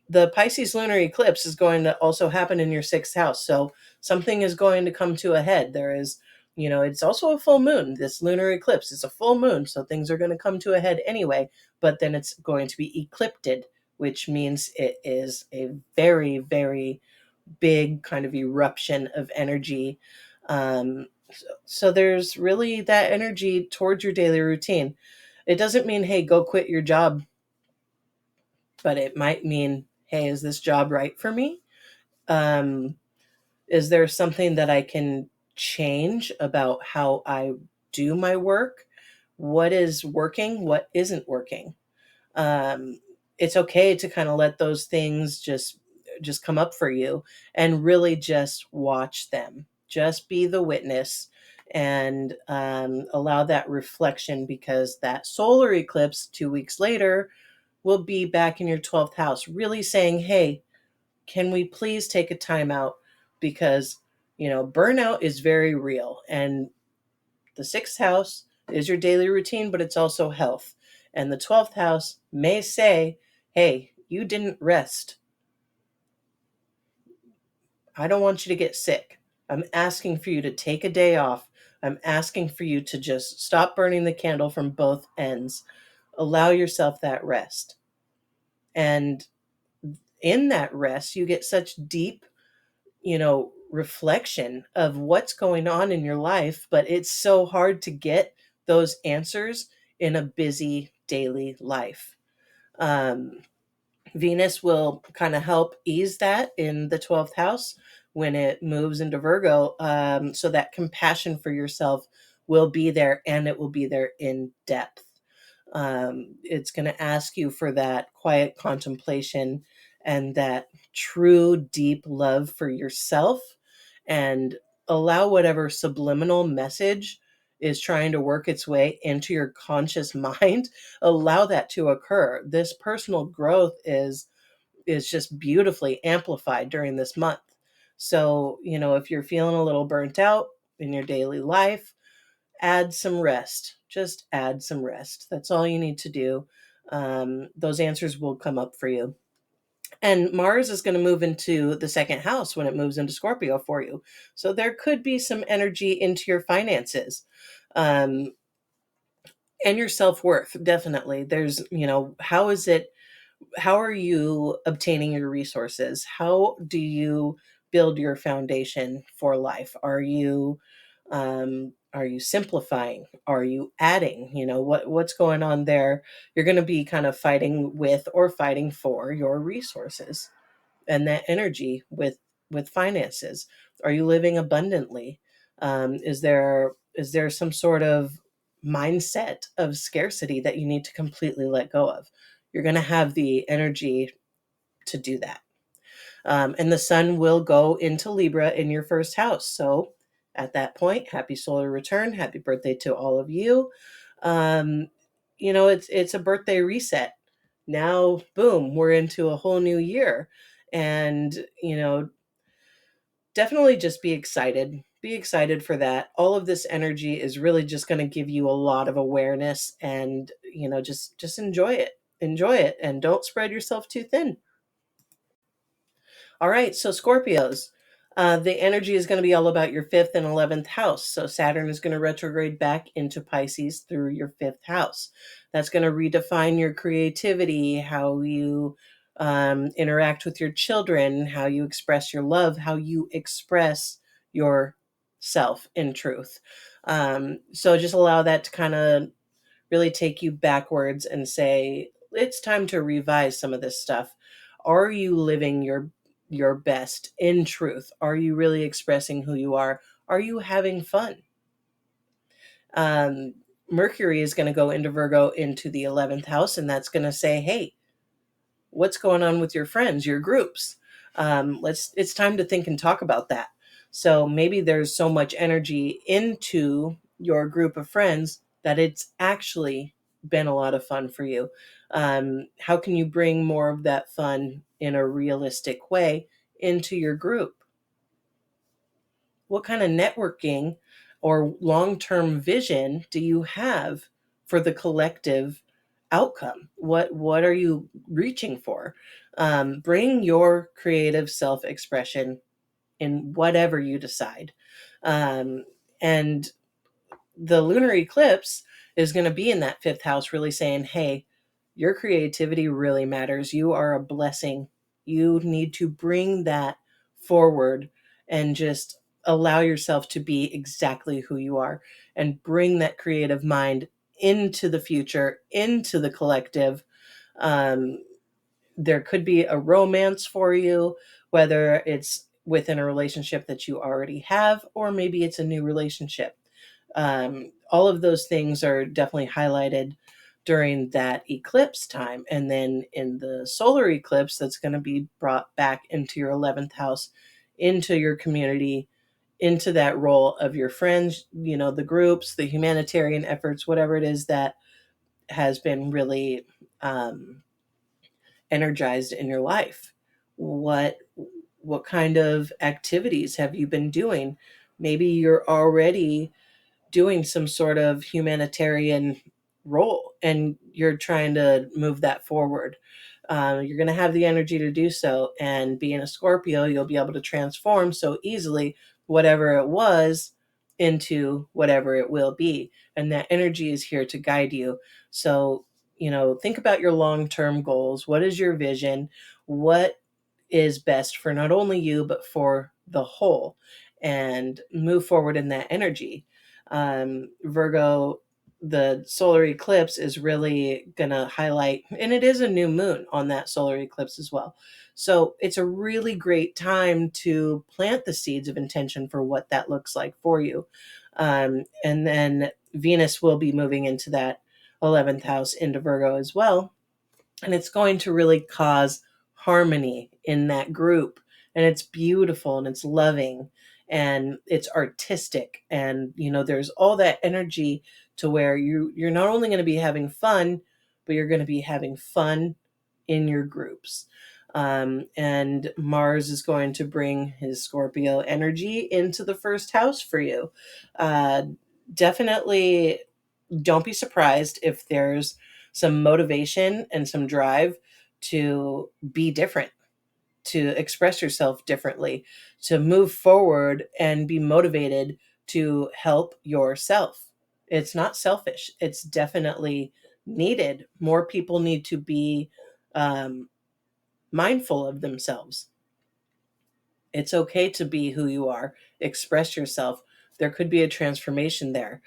the Pisces lunar eclipse is going to also happen in your 6th house. So something is going to come to a head. There is, it's also a full moon. This lunar eclipse is a full moon. So things are going to come to a head anyway, but then it's going to be eclipted, which means it is a very, very big kind of eruption of energy. So there's really that energy towards your daily routine. It doesn't mean, hey, go quit your job, but it might mean, hey, is this job right for me? Um, is there something that I can change about how I do my work? What is working? What isn't working? Um, it's okay to kind of let those things just come up for you and really just watch them. Just be the witness and allow that reflection, because that solar eclipse 2 weeks later will be back in your 12th house, really saying, hey, can we please take a time out? Because, burnout is very real. And the 6th house is your daily routine, but it's also health. And the 12th house may say, hey, you didn't rest. I don't want you to get sick. I'm asking for you to take a day off. I'm asking for you to just stop burning the candle from both ends. Allow yourself that rest. And in that rest, you get such deep, reflection of what's going on in your life, but it's so hard to get those answers in a busy daily life. Um, Venus will kind of help ease that in the 12th house when it moves into Virgo. So that compassion for yourself will be there, and it will be there in depth. It's going to ask you for that quiet contemplation and that true, deep love for yourself, and allow whatever subliminal message is trying to work its way into your conscious mind. Allow that to occur. This personal growth is just beautifully amplified during this month. So, if you're feeling a little burnt out in your daily life, add some rest. Just add some rest. That's all you need to do. Those answers will come up for you. And Mars is going to move into the 2nd house when it moves into Scorpio for you. So there could be some energy into your finances. Um, and your self-worth, definitely. There's, how are you obtaining your resources? How do you build your foundation for life? Are you simplifying? Are you adding? What's going on there? You're going to be kind of fighting with or fighting for your resources and that energy with finances. Are you living abundantly? Is there some sort of mindset of scarcity that you need to completely let go of? You're going to have the energy to do that. And the sun will go into Libra in your 1st house. So at that point, happy solar return. Happy birthday to all of you. It's a birthday reset. Now, boom, we're into a whole new year. And, definitely just be excited. Be excited for that. All of this energy is really just going to give you a lot of awareness, and, just enjoy it. Enjoy it, and don't spread yourself too thin. All right, so Scorpios, the energy is going to be all about your 5th and 11th house. So Saturn is going to retrograde back into Pisces through your 5th house. That's going to redefine your creativity, how you interact with your children, how you express your love, how you express yourself in truth. So just allow that to kind of really take you backwards and say, it's time to revise some of this stuff. Are you living your best in truth? Are you really expressing who you are? Are you having fun? Um, Mercury is going to go into Virgo into the 11th house, and that's going to say, hey, what's going on with your friends, your groups? It's time to think and talk about that. So maybe there's so much energy into your group of friends that it's actually been a lot of fun for you. How can you bring more of that fun in a realistic way into your group? What kind of networking or long-term vision do you have for the collective outcome? What are you reaching for? Bring your creative self-expression in whatever you decide. And the lunar eclipse is going to be in that 5th house, really saying, hey, your creativity really matters. You are a blessing. You need to bring that forward and just allow yourself to be exactly who you are, and bring that creative mind into the future, into the collective. Um, there could be a romance for you, whether it's within a relationship that you already have, or maybe it's a new relationship. All of those things are definitely highlighted during that eclipse time. And then in the solar eclipse, that's going to be brought back into your 11th house, into your community, into that role of your friends, the groups, the humanitarian efforts, whatever it is that has been really energized in your life. What kind of activities have you been doing? Maybe you're already doing some sort of humanitarian role and you're trying to move that forward. You're going to have the energy to do so. And being a Scorpio, you'll be able to transform so easily whatever it was into whatever it will be. And that energy is here to guide you. So, think about your long term goals. What is your vision? What is best for not only you, but for the whole? And move forward in that energy. Virgo, the solar eclipse is really going to highlight, and it is a new moon on that solar eclipse as well. So it's a really great time to plant the seeds of intention for what that looks like for you. And then Venus will be moving into that 11th house into Virgo as well. And it's going to really cause harmony in that group. And it's beautiful and it's loving and it's artistic. And, there's all that energy to where you're not only going to be having fun, but you're going to be having fun in your groups. And Mars is going to bring his Scorpio energy into the first house for you. Definitely don't be surprised if there's some motivation and some drive to be different, to express yourself differently, to move forward and be motivated to help yourself. It's not selfish. It's definitely needed. More people need to be mindful of themselves. It's okay to be who you are, express yourself. There could be a transformation there.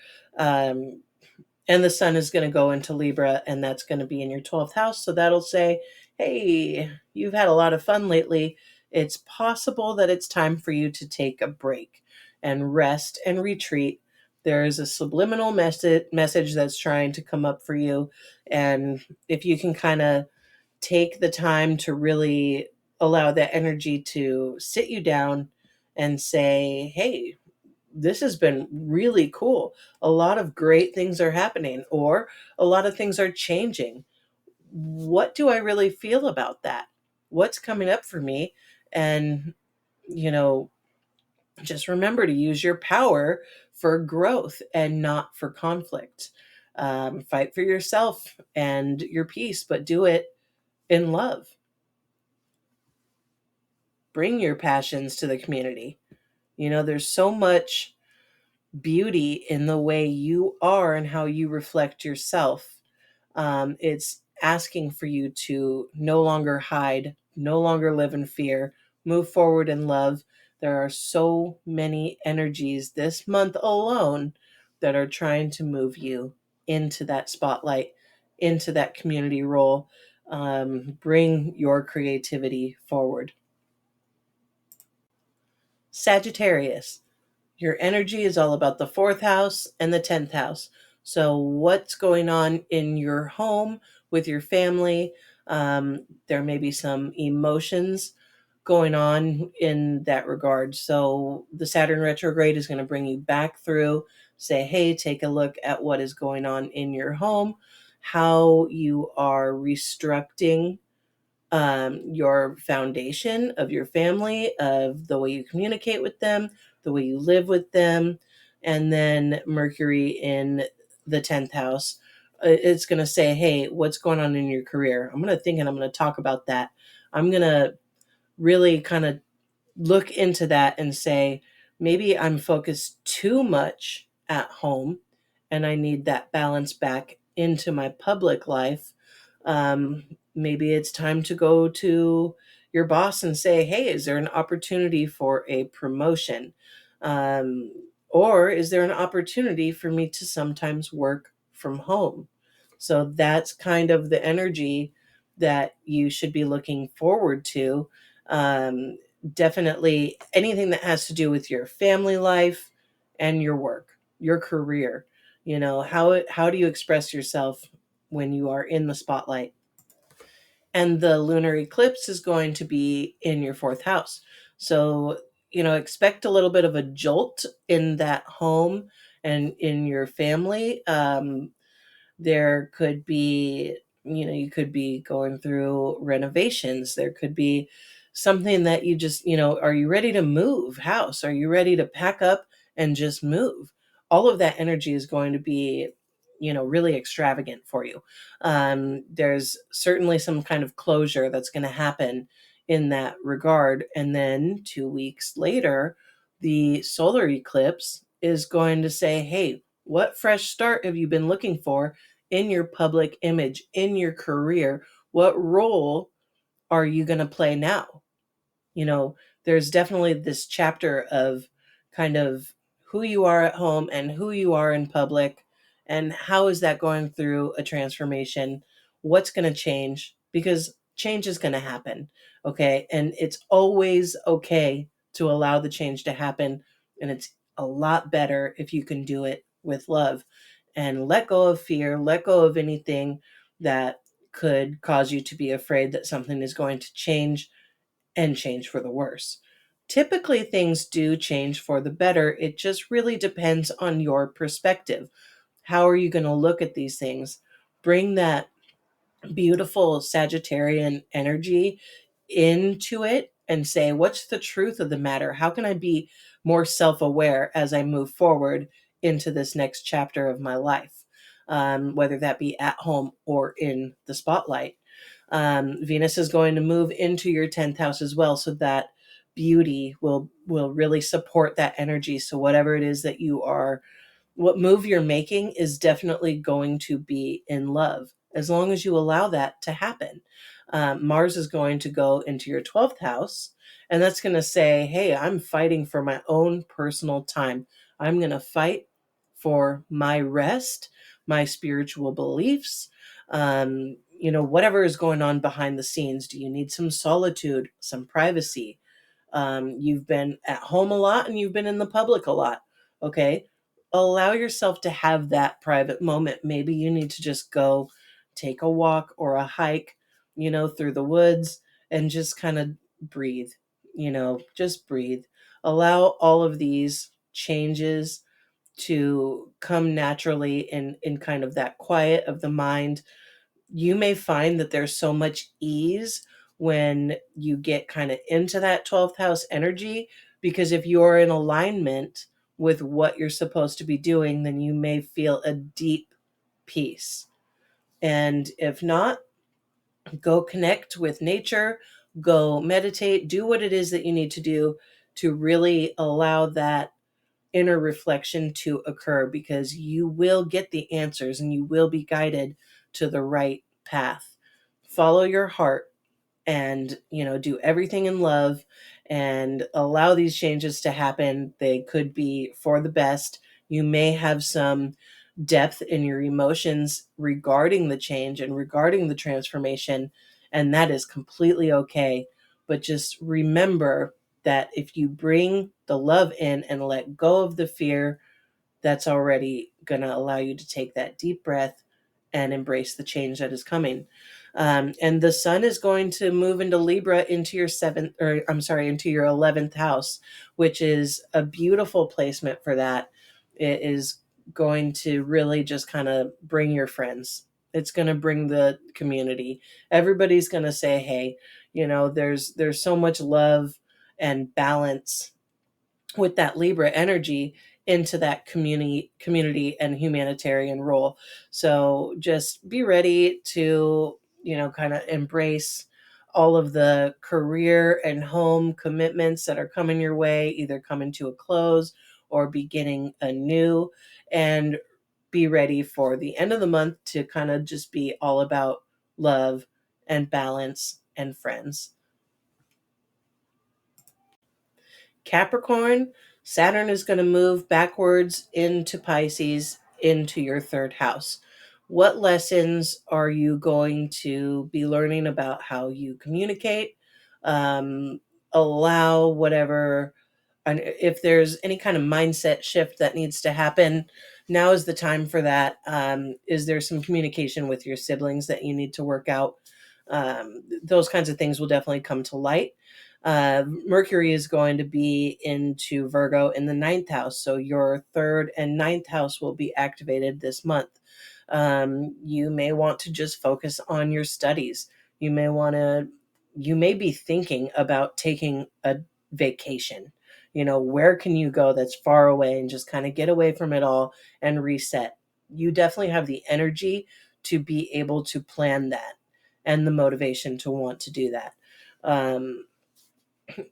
And the sun is going to go into Libra, and that's going to be in your 12th house. So that'll say, hey, you've had a lot of fun lately. It's possible that it's time for you to take a break and rest and retreat. There is a subliminal message that's trying to come up for you. And if you can kind of take the time to really allow that energy to sit you down and say, hey, this has been really cool. A lot of great things are happening, or a lot of things are changing. What do I really feel about that? What's coming up for me? And, just remember to use your power for growth and not for conflict. Fight for yourself and your peace, but do it in love. Bring your passions to the community. There's so much beauty in the way you are and how you reflect yourself. It's asking for you to no longer hide, no longer live in fear, move forward in love. There are so many energies this month alone that are trying to move you into that spotlight, into that community role. Bring your creativity forward. Sagittarius. Your energy is all about the 4th house and the 10th house. So, what's going on in your home with your family? There may be some emotions going on in that regard. So, the Saturn retrograde is going to bring you back through, say, hey, take a look at what is going on in your home, how you are restructuring your foundation of your family, of the way you communicate with them, the way you live with them. And then Mercury in the 10th house, it's going to say, hey, what's going on in your career? I'm going to think and I'm going to talk about that. I'm going to really kind of look into that and say, maybe I'm focused too much at home and I need that balance back into my public life. Maybe it's time to go to your boss and say, hey, is there an opportunity for a promotion? Um, or is there an opportunity for me to sometimes work from home? So that's kind of the energy that you should be looking forward to. Um, Definitely anything that has to do with your family life and your work, your career. How do you express yourself when you are in the spotlight? And the lunar eclipse is going to be in your 4th house. So expect a little bit of a jolt in that home and in your family. There could be, you could be going through renovations. There could be something that you just, are you ready to move house? Are you ready to pack up and just move? All of that energy is going to be, really extravagant for you. There's certainly some kind of closure that's going to happen in that regard. And then 2 weeks later, the solar eclipse is going to say, hey, what fresh start have you been looking for in your public image, in your career? What role are you going to play now? you know, there's definitely this chapter of kind of who you are at home and who you are in public, and how is that going through a transformation? What's going to change? Because change is going to happen. Okay. And it's always okay to allow the change to happen. And it's a lot better if you can do it with love and let go of fear, let go of anything that could cause you to be afraid that something is going to change and change for the worse. Typically, things do change for the better. It just really depends on your perspective. How are you going to look at these things? Bring that beautiful Sagittarian energy into it and say, what's the truth of the matter? How can I be more self aware as I move forward into this next chapter of my life? Whether that be at home or in the spotlight. Venus is going to move into your 10th house as well, so that beauty will really support that energy. So whatever it is that you are, what move you're making is definitely going to be in love, as long as you allow that to happen. Mars is going to go into your 12th house, and that's going to say, hey, I'm fighting for my own personal time. I'm going to fight for my rest, my spiritual beliefs, whatever is going on behind the scenes. Do you need some solitude, some privacy? You've been at home a lot and you've been in the public a lot. Okay. Allow yourself to have that private moment. Maybe you need to just go take a walk or a hike, through the woods, and just kind of breathe, just breathe. Allow all of these changes to come naturally in kind of that quiet of the mind. You may find that there's so much ease when you get kind of into that 12th house energy, because if you're in alignment with what you're supposed to be doing, then you may feel a deep peace. And if not, go connect with nature, go meditate, do what it is that you need to do to really allow that inner reflection to occur, because you will get the answers and you will be guided to the right path. Follow your heart and, do everything in love and allow these changes to happen. They could be for the best. You may have some depth in your emotions regarding the change and regarding the transformation, and that is completely okay. But just remember that if you bring the love in and let go of the fear, that's already going to allow you to take that deep breath and embrace the change that is coming. And the sun is going to move into Libra, into your into your 11th house, which is a beautiful placement for that. It is going to really just kind of bring your friends. It's going to bring the community. Everybody's going to say, hey, there's so much love and balance with that Libra energy into that community and humanitarian role. So just be ready to, kind of embrace all of the career and home commitments that are coming your way, either coming to a close or beginning anew. And be ready for the end of the month to kind of just be all about love and balance and friends. Capricorn, Saturn is going to move backwards into Pisces, into your third house. What lessons are you going to be learning about how you communicate? Allow whatever, and if there's any kind of mindset shift that needs to happen, now is the time for that. Is there some communication with your siblings that you need to work out? Those kinds of things will definitely come to light. Mercury is going to be into Virgo in the ninth house. So your third and ninth house will be activated this month. You may want to just focus on your studies. You may be thinking about taking a vacation. Where can you go that's far away and just kind of get away from it all and reset? You definitely have the energy to be able to plan that and the motivation to want to do that.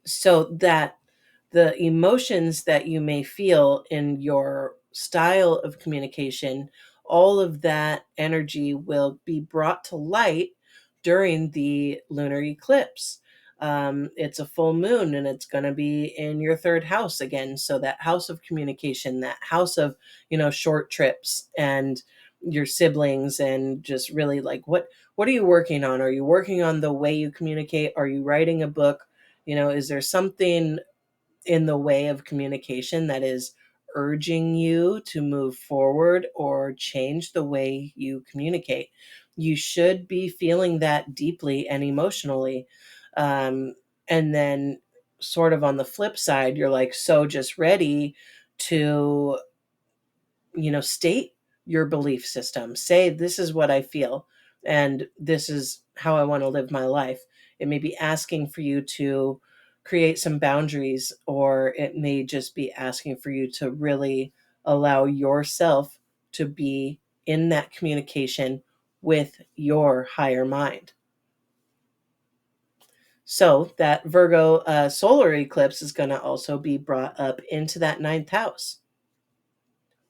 So that the emotions that you may feel in your style of communication, all of that energy will be brought to light during the lunar eclipse. It's a full moon and it's going to be in your third house again. So that house of communication, that house of, short trips and your siblings, and just really like, what are you working on? Are you working on the way you communicate? Are you writing a book? Is there something in the way of communication that is urging you to move forward or change the way you communicate? You should be feeling that deeply and emotionally. Um, and then, sort of on the flip side, you're like, so just ready to state your belief system. Say, this is what I feel, and this is how I want to live my life. It may be asking for you to create some boundaries, or it may just be asking for you to really allow yourself to be in that communication with your higher mind. So that Virgo solar eclipse is going to also be brought up into that ninth house.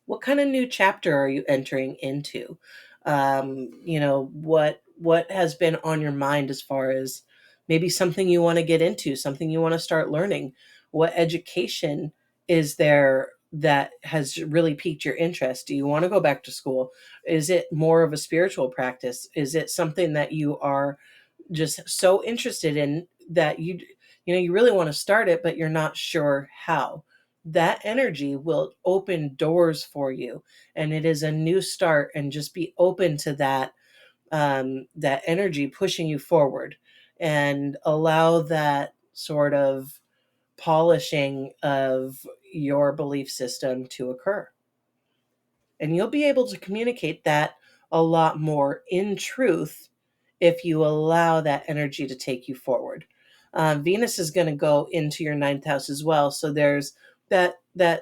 What kind of new chapter are you entering into? What has been on your mind as far as maybe something you want to get into, something you want to start learning? What education is there that has really piqued your interest? Do you want to go back to school? Is it more of a spiritual practice? Is it something that you are just so interested in that you really want to start it, but you're not sure how? That energy will open doors for you, and it is a new start. And just be open to that energy pushing you forward, and allow that sort of polishing of your belief system to occur. And you'll be able to communicate that a lot more in truth if you allow that energy to take you forward. Venus is going to go into your ninth house as well. So there's that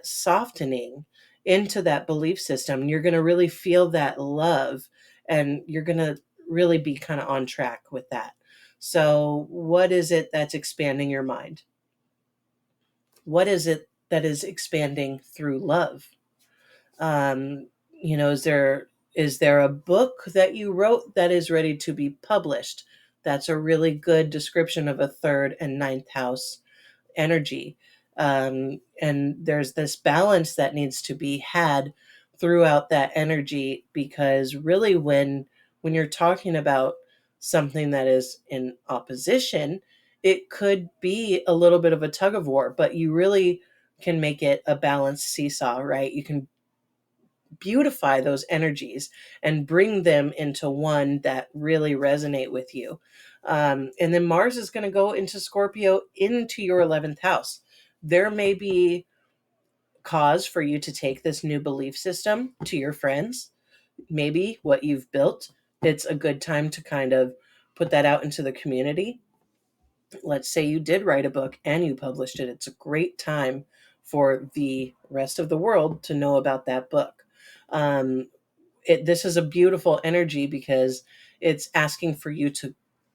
softening into that belief system. You're going to really feel that love, and you're going to really be kind of on track with that. So what is it that's expanding your mind? What is it that is expanding through love? Is there a book that you wrote that is ready to be published? That's a really good description of a third and ninth house energy. And there's this balance that needs to be had throughout that energy, because really, when you're talking about something that is in opposition, it could be a little bit of a tug of war, but you really can make it a balanced seesaw, right? You can beautify those energies and bring them into one that really resonate with you. And then Mars is going to go into Scorpio, into your 11th house. There may be cause for you to take this new belief system to your friends. Maybe what you've built, it's a good time to kind of put that out into the community. Let's say you did write a book and you published it. It's a great time for the rest of the world to know about that book. Um, this is a beautiful energy, because it's asking for you to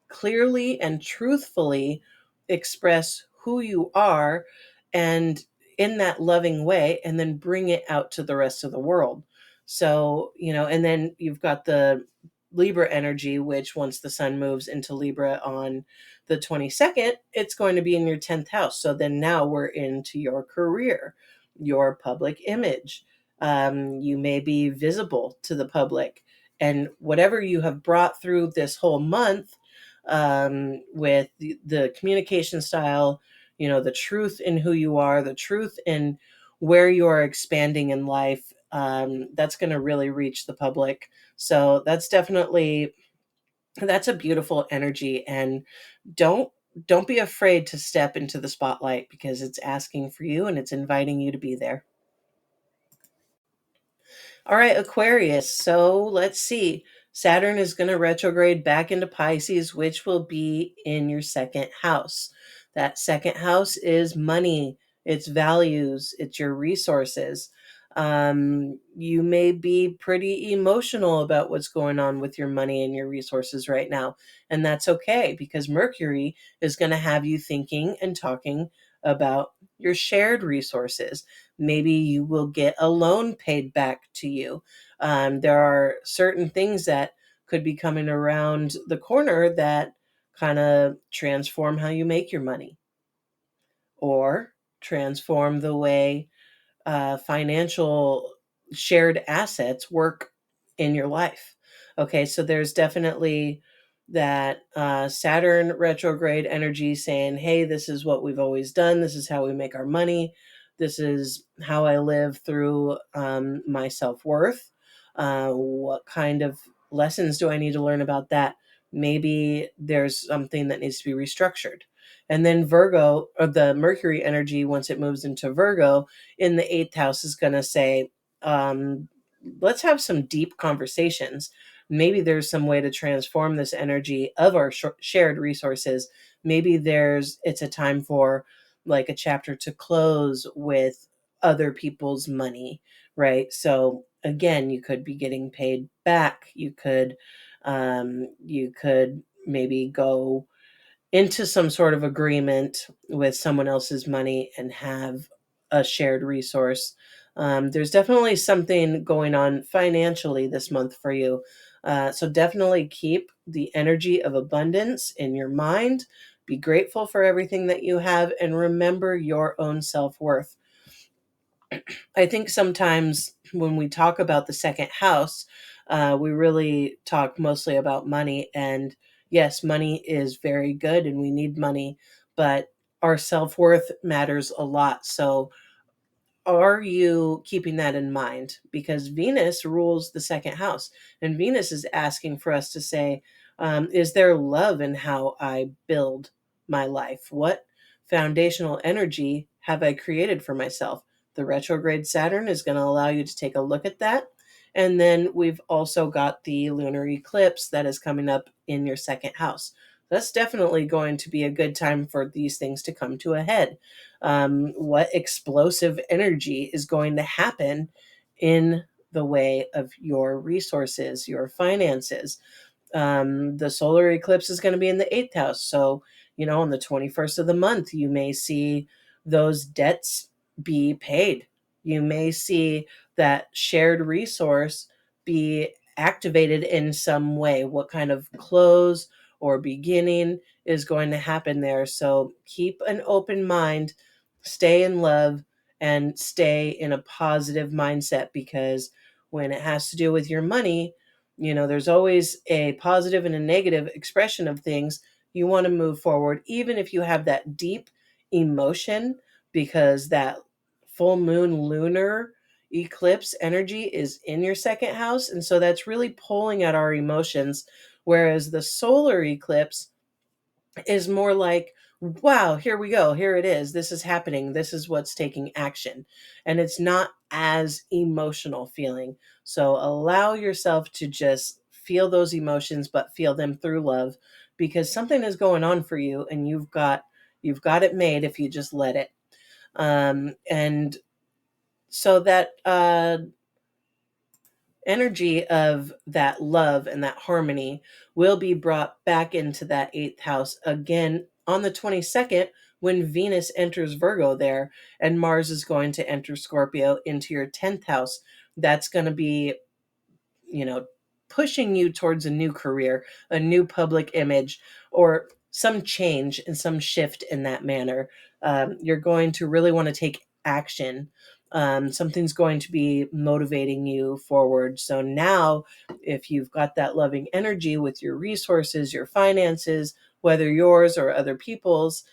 clearly and truthfully express who you are, and in that loving way, and then bring it out to the rest of the world. So, and then you've got the Libra energy, which once the sun moves into Libra on the 22nd, it's going to be in your 10th house. So then now we're into your career, your public image. You may be visible to the public, and whatever you have brought through this whole month, with the communication style, the truth in who you are, the truth in where you are expanding in life, that's going to really reach the public. So that's a beautiful energy. And don't don't be afraid to step into the spotlight because it's asking for you and it's inviting you to be there. All right, Aquarius. So let's see. Saturn is going to retrograde back into Pisces, which will be in your second house. That second house is money, it's values, it's your resources. You may be pretty emotional about what's going on with your money and your resources right now. And that's okay because Mercury is going to have you thinking and talking about your shared resources. Maybe you will get a loan paid back to you. There are certain things that could be coming around the corner that kind of transform how you make your money or transform the way financial shared assets work in your life. Okay, so there's definitely that Saturn retrograde energy saying, hey, this is what we've always done. This is how we make our money. This is how I live through my self worth. What kind of lessons do I need to learn about that? Maybe there's something that needs to be restructured. And then Virgo, or the Mercury energy, once it moves into Virgo, in the eighth house is going to say, um, let's have some deep conversations. Maybe there's some way to transform this energy of our shared resources. Maybe it's a time for like a chapter to close with other people's money, right? So again, you could be getting paid back. You could maybe go into some sort of agreement with someone else's money and have a shared resource. There's definitely something going on financially this month for you. So definitely keep the energy of abundance in your mind. Be grateful for everything that you have and remember your own self worth. I think sometimes when we talk about the second house, we really talk mostly about money. And yes, money is very good and we need money, but our self worth matters a lot. So are you keeping that in mind? Because Venus rules the second house, and Venus is asking for us to say, is there love in how I build my life? What foundational energy have I created for myself? The retrograde Saturn is going to allow you to take a look at that. And then we've also got the lunar eclipse that is coming up in your second house. That's definitely going to be a good time for these things to come to a head. What explosive energy is going to happen in the way of your resources, your finances? The solar eclipse is going to be in the eighth house. So, on the 21st of the month, you may see those debts be paid. You may see that shared resource be activated in some way. What kind of close or beginning is going to happen there? So, keep an open mind, stay in love, and stay in a positive mindset because when it has to do with your money, there's always a positive and a negative expression of things. You want to move forward, even if you have that deep emotion, because that full moon lunar eclipse energy is in your second house. And so that's really pulling at our emotions. Whereas the solar eclipse is more like, wow, here we go. Here it is. This is happening. This is what's taking action. And it's not as emotional feeling. So allow yourself to just feel those emotions, but feel them through love because something is going on for you and you've got it made if you just let it. And so that energy of that love and that harmony will be brought back into that eighth house again on the 22nd when Venus enters Virgo there and Mars is going to enter Scorpio into your 10th house. That's going to be, you know, pushing you towards a new career, a new public image, or some change and some shift in that manner. You're going to really want to take action. Something's going to be motivating you forward. So now, if you've got that loving energy with your resources, your finances, whether yours or other people's,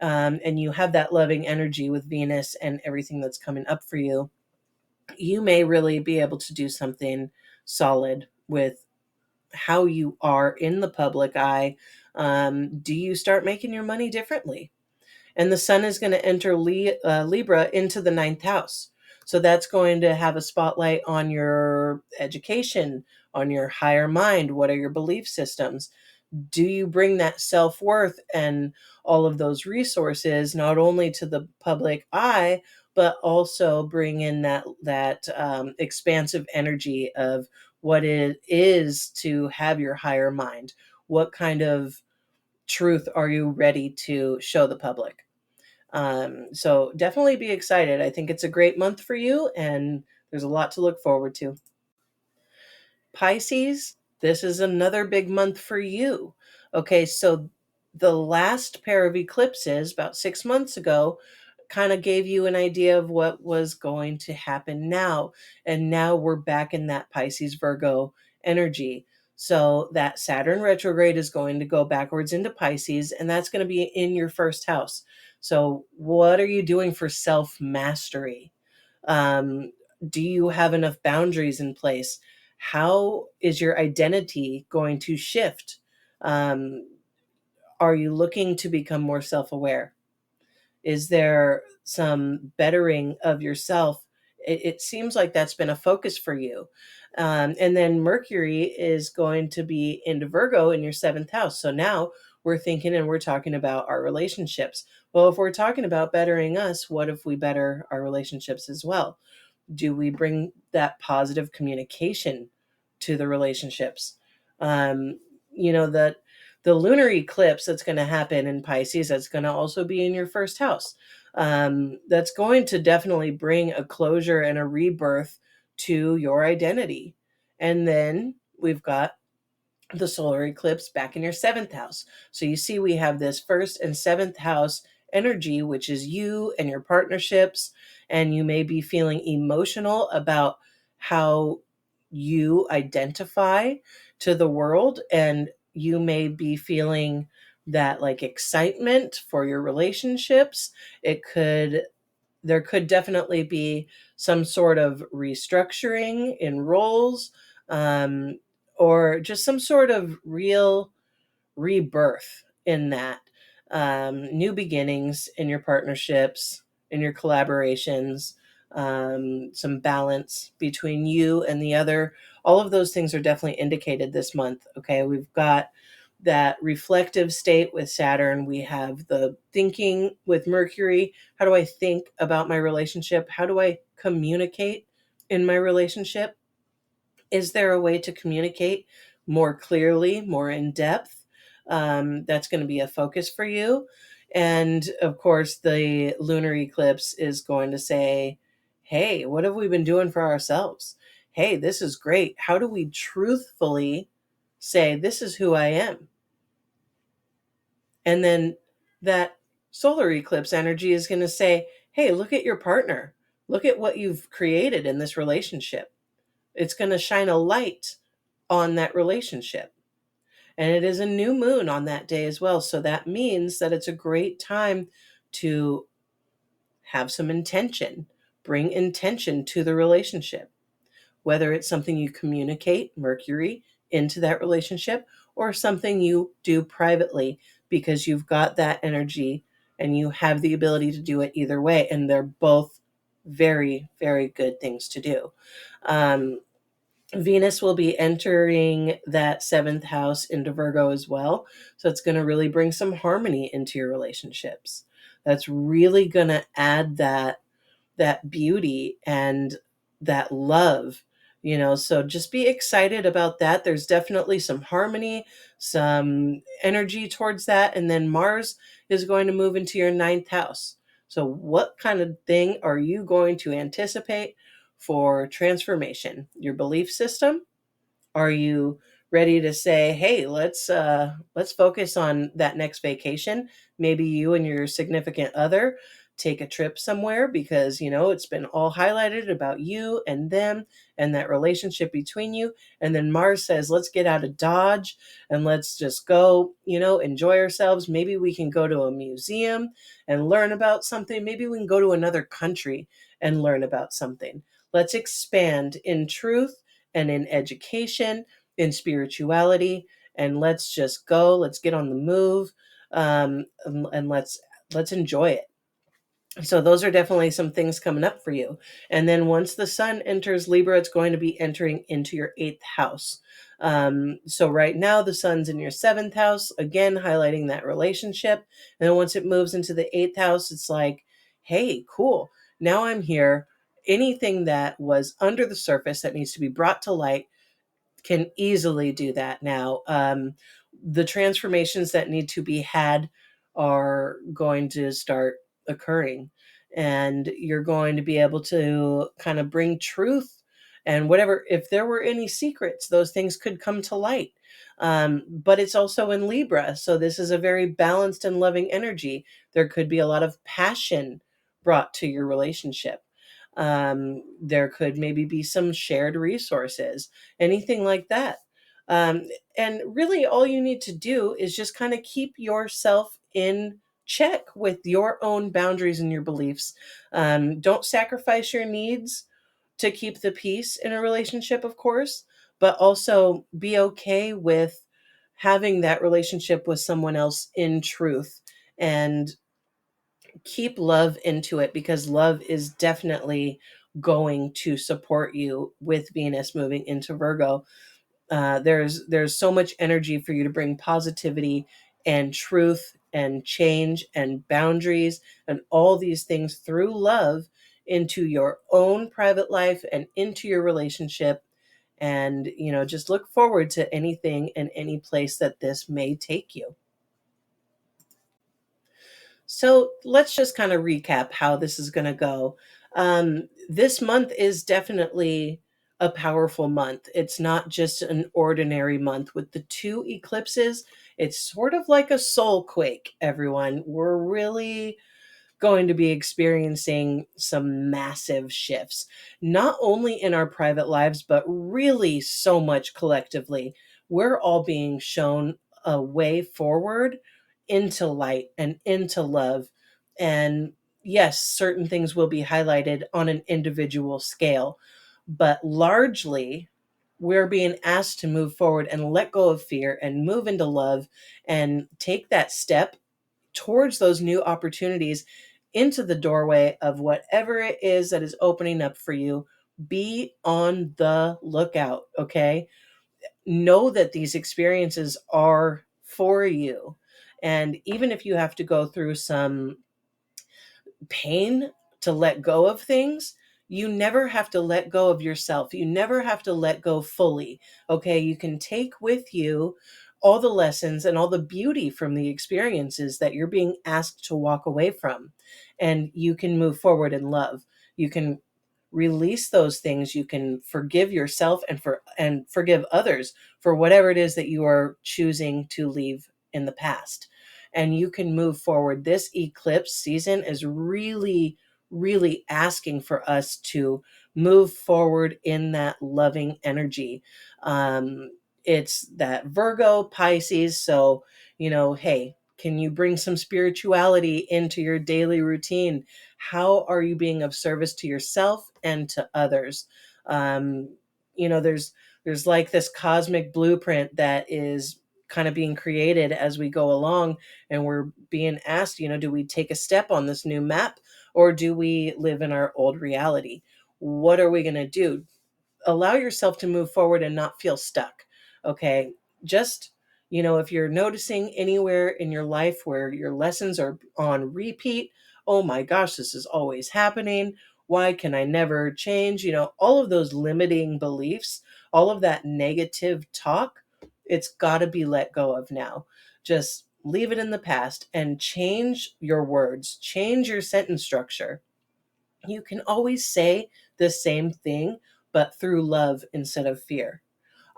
and you have that loving energy with Venus and everything that's coming up for you, you may really be able to do something solid with how you are in the public eye, Do you start making your money differently? And the sun is going to enter Libra into the ninth house. So that's going to have a spotlight on your education, on your higher mind. What are your belief systems? Do you bring that self-worth and all of those resources not only to the public eye, but also bring in that expansive energy of what it is to have your higher mind? What kind of truth are you ready to show the public? So definitely be excited. I think it's a great month for you, and there's a lot to look forward to. Pisces, this is another big month for you. Okay, so the last pair of eclipses about 6 months ago kind of gave you an idea of what was going to happen now. And now we're back in that Pisces Virgo energy. So that Saturn retrograde is going to go backwards into Pisces, and that's going to be in your first house. So, what are you doing for self mastery? Um, do you have enough boundaries in place? How is your identity going to shift? Um, are you looking to become more self aware? Is there some bettering of yourself? It seems like that's been a focus for you. And then Mercury is going to be into Virgo in your seventh house. So now we're thinking and we're talking about our relationships. Well, if we're talking about bettering us, what if we better our relationships as well? Do we bring that positive communication to the relationships? Um, that the lunar eclipse that's going to happen in Pisces, that's going to also be in your first house. That's going to definitely bring a closure and a rebirth to your identity. And then we've got the solar eclipse back in your seventh house. So you see, we have this first and seventh house energy, which is you and your partnerships. And you may be feeling emotional about how you identify to the world. And you may be feeling that like excitement for your relationships. There could definitely be some sort of restructuring in roles, um, or just some sort of real rebirth in that. New beginnings in your partnerships, in your collaborations, some balance between you and the other. All of those things are definitely indicated this month. Okay, we've got that reflective state with Saturn. We have the thinking with Mercury. How do I think about my relationship? How do I communicate in my relationship? Is there a way to communicate more clearly, more in depth? That's going to be a focus for you. And of course, the lunar eclipse is going to say, hey, what have we been doing for ourselves? Hey, this is great. How do we truthfully say, this is who I am? And then that solar eclipse energy is going to say, hey, look at your partner. Look at what you've created in this relationship. It's going to shine a light on that relationship. And it is a new moon on that day as well. So that means that it's a great time to have some intention, bring intention to the relationship, whether it's something you communicate, Mercury, into that relationship, or something you do privately because you've got that energy and you have the ability to do it either way. And they're both very, very good things to do. Um, Venus will be entering that seventh house into Virgo as well. So it's going to really bring some harmony into your relationships. That's really going to add that beauty and that love, so just be excited about that. There's definitely some harmony, some energy towards that. And then Mars is going to move into your ninth house. So what kind of thing are you going to anticipate for transformation? Your belief system? Are you ready to say, hey, let's focus on that next vacation? Maybe you and your significant other take a trip somewhere because it's been all highlighted about you and them and that relationship between you. And then Mars says, let's get out of Dodge and let's just go, enjoy ourselves. Maybe we can go to a museum and learn about something. Maybe we can go to another country and learn about something. Let's expand in truth and in education, in spirituality, and let's just go. Let's get on the move, and let's enjoy it. So those are definitely some things coming up for you. And then once the sun enters Libra, it's going to be entering into your eighth house. So right now the sun's in your seventh house, again, highlighting that relationship. And then once it moves into the eighth house, it's like, hey, cool. Now I'm here. Anything that was under the surface that needs to be brought to light can easily do that now. The transformations that need to be had are going to start occurring, and you're going to be able to kind of bring truth and whatever. If there were any secrets, those things could come to light. But it's also in Libra, so this is a very balanced and loving energy. There could be a lot of passion brought to your relationship. There could maybe be some shared resources, anything like that. Um, and really, all you need to do is just kind of keep yourself in check with your own boundaries and your beliefs. Don't sacrifice your needs to keep the peace in a relationship, of course, but also be okay with having that relationship with someone else in truth, and keep love into it, because love is definitely going to support you with Venus moving into Virgo. There's so much energy for you to bring positivity and truth and change and boundaries and all these things through love into your own private life and into your relationship. And just look forward to anything and any place that this may take you. So let's just kind of recap how this is going to go. This month is definitely a powerful month. It's not just an ordinary month with the two eclipses. It's sort of like a soul quake, everyone. We're really going to be experiencing some massive shifts, not only in our private lives, but really so much collectively. We're all being shown a way forward into light and into love. And yes, certain things will be highlighted on an individual scale, but largely, we're being asked to move forward and let go of fear and move into love and take that step towards those new opportunities into the doorway of whatever it is that is opening up for you. Be on the lookout, okay? Know that these experiences are for you. And even if you have to go through some pain to let go of things, you never have to let go of yourself. You never have to let go fully. Okay. You can take with you all the lessons and all the beauty from the experiences that you're being asked to walk away from. And you can move forward in love. You can release those things. You can forgive yourself and forgive others for whatever it is that you are choosing to leave in the past, and you can move forward. This eclipse season is really, really asking for us to move forward in that loving energy. It's that Virgo, Pisces. So, hey, can you bring some spirituality into your daily routine? How are you being of service to yourself and to others? Um, there's like this cosmic blueprint that is kind of being created as we go along, and we're being asked, do we take a step on this new map, or do we live in our old reality? What are we going to do? Allow yourself to move forward and not feel stuck. Okay. Just, if you're noticing anywhere in your life where your lessons are on repeat, oh my gosh, this is always happening. Why can I never change? All of those limiting beliefs, all of that negative talk, it's got to be let go of now. Just leave it in the past and change your words, change your sentence structure. You can always say the same thing, but through love instead of fear.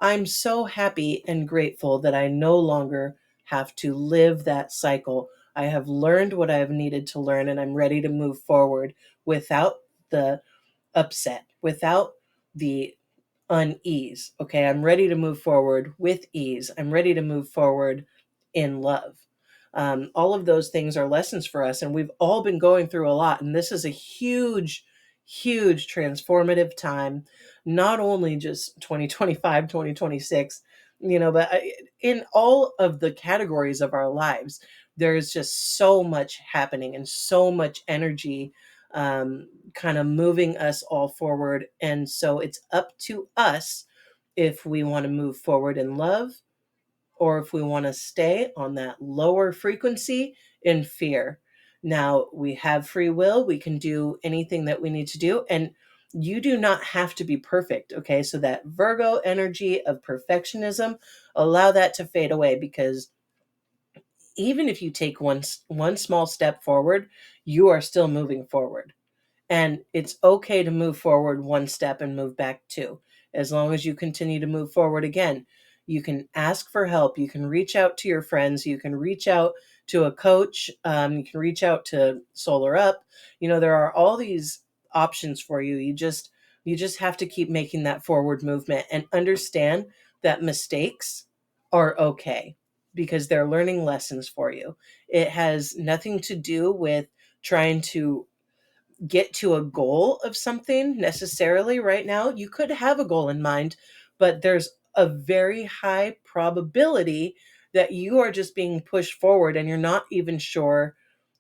I'm so happy and grateful that I no longer have to live that cycle. I have learned what I have needed to learn, and I'm ready to move forward without the upset, without the unease. Okay, I'm ready to move forward with ease. I'm ready to move forward in love. All of those things are lessons for us, and we've all been going through a lot. And this is a huge, huge transformative time, not only just 2025, 2026. But in all of the categories of our lives, there's just so much happening and so much energy kind of moving us all forward. And so it's up to us if we want to move forward in love or if we want to stay on that lower frequency in fear. Now, we have free will. We can do anything that we need to do. And you do not have to be perfect. Okay. So, that Virgo energy of perfectionism, allow that to fade away, because even if you take one small step forward, you are still moving forward. And it's okay to move forward one step and move back two. As long as you continue to move forward again, you can ask for help. You can reach out to your friends. You can reach out to a coach. You can reach out to Solar Up. There are all these options for you. You just have to keep making that forward movement and understand that mistakes are okay, because they're learning lessons for you. It has nothing to do with trying to get to a goal of something necessarily right now. You could have a goal in mind, but there's a very high probability that you are just being pushed forward and you're not even sure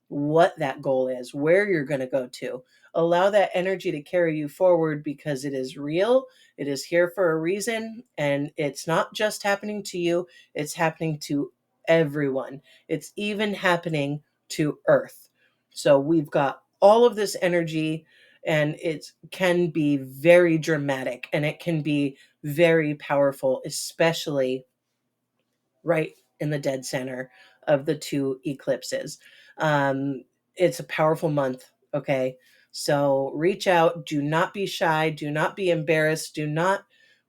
what that goal is, where you're going to go to. Allow that energy to carry you forward, because it is real. It is here for a reason. And it's not just happening to you, it's happening to everyone. It's even happening to Earth. So we've got all of this energy, and it can be very dramatic and it can be very powerful, especially right in the dead center of the two eclipses. Um, it's a powerful month. Okay. So reach out. Do not be shy. Do not be embarrassed. Do not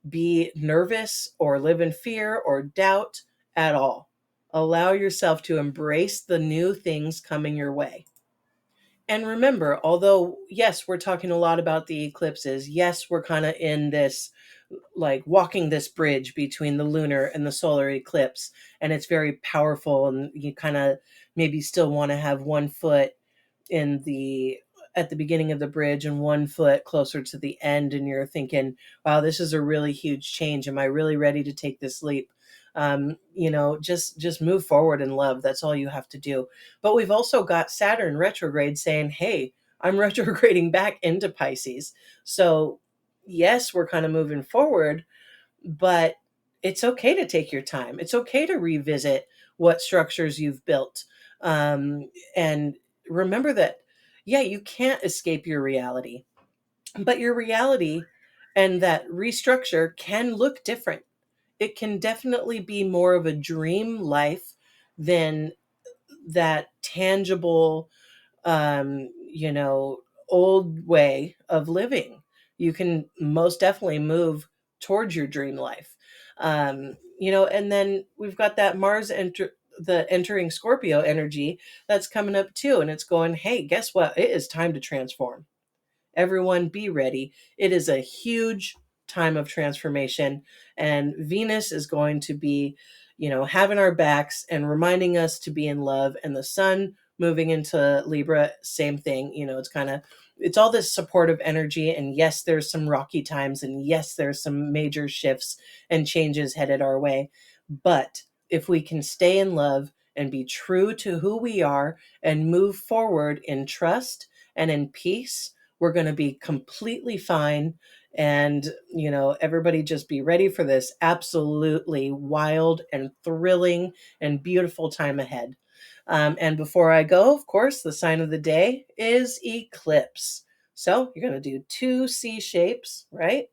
be nervous or live in fear or doubt at all. Allow yourself to embrace the new things coming your way. And remember, although, yes, we're talking a lot about the eclipses, yes, we're kind of in this, like, walking this bridge between the lunar and the solar eclipse, and it's very powerful, and you kind of maybe still want to have one foot in the at the beginning of the bridge and one foot closer to the end, and you're thinking, wow, this is a really huge change. Am I really ready to take this leap? Just move forward in love. That's all you have to do. But we've also got Saturn retrograde saying, hey, I'm retrograding back into Pisces. So yes, we're kind of moving forward, but it's okay to take your time. It's okay to revisit what structures you've built. And remember that, yeah, you can't escape your reality, but your reality and that restructure can look different. It can definitely be more of a dream life than that tangible, um, you know, old way of living. You can most definitely move towards your dream life. And then we've got that the entering Scorpio energy that's coming up too. And it's going, hey, guess what? It is time to transform. Everyone be ready. It is a huge time of transformation, and Venus is going to be, having our backs and reminding us to be in love. And the sun moving into Libra, same thing. It's all this supportive energy. And yes, there's some rocky times, and yes, there's some major shifts and changes headed our way. But if we can stay in love and be true to who we are and move forward in trust and in peace, we're going to be completely fine. And, everybody just be ready for this absolutely wild and thrilling and beautiful time ahead. And before I go, of course, the sign of the day is eclipse. So you're going to do two C shapes, right?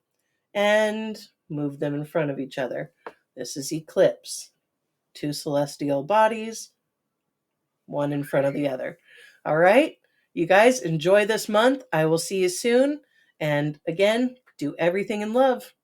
And move them in front of each other. This is eclipse. Two celestial bodies, one in front of the other. All right. You guys enjoy this month. I will see you soon. And again, do everything in love.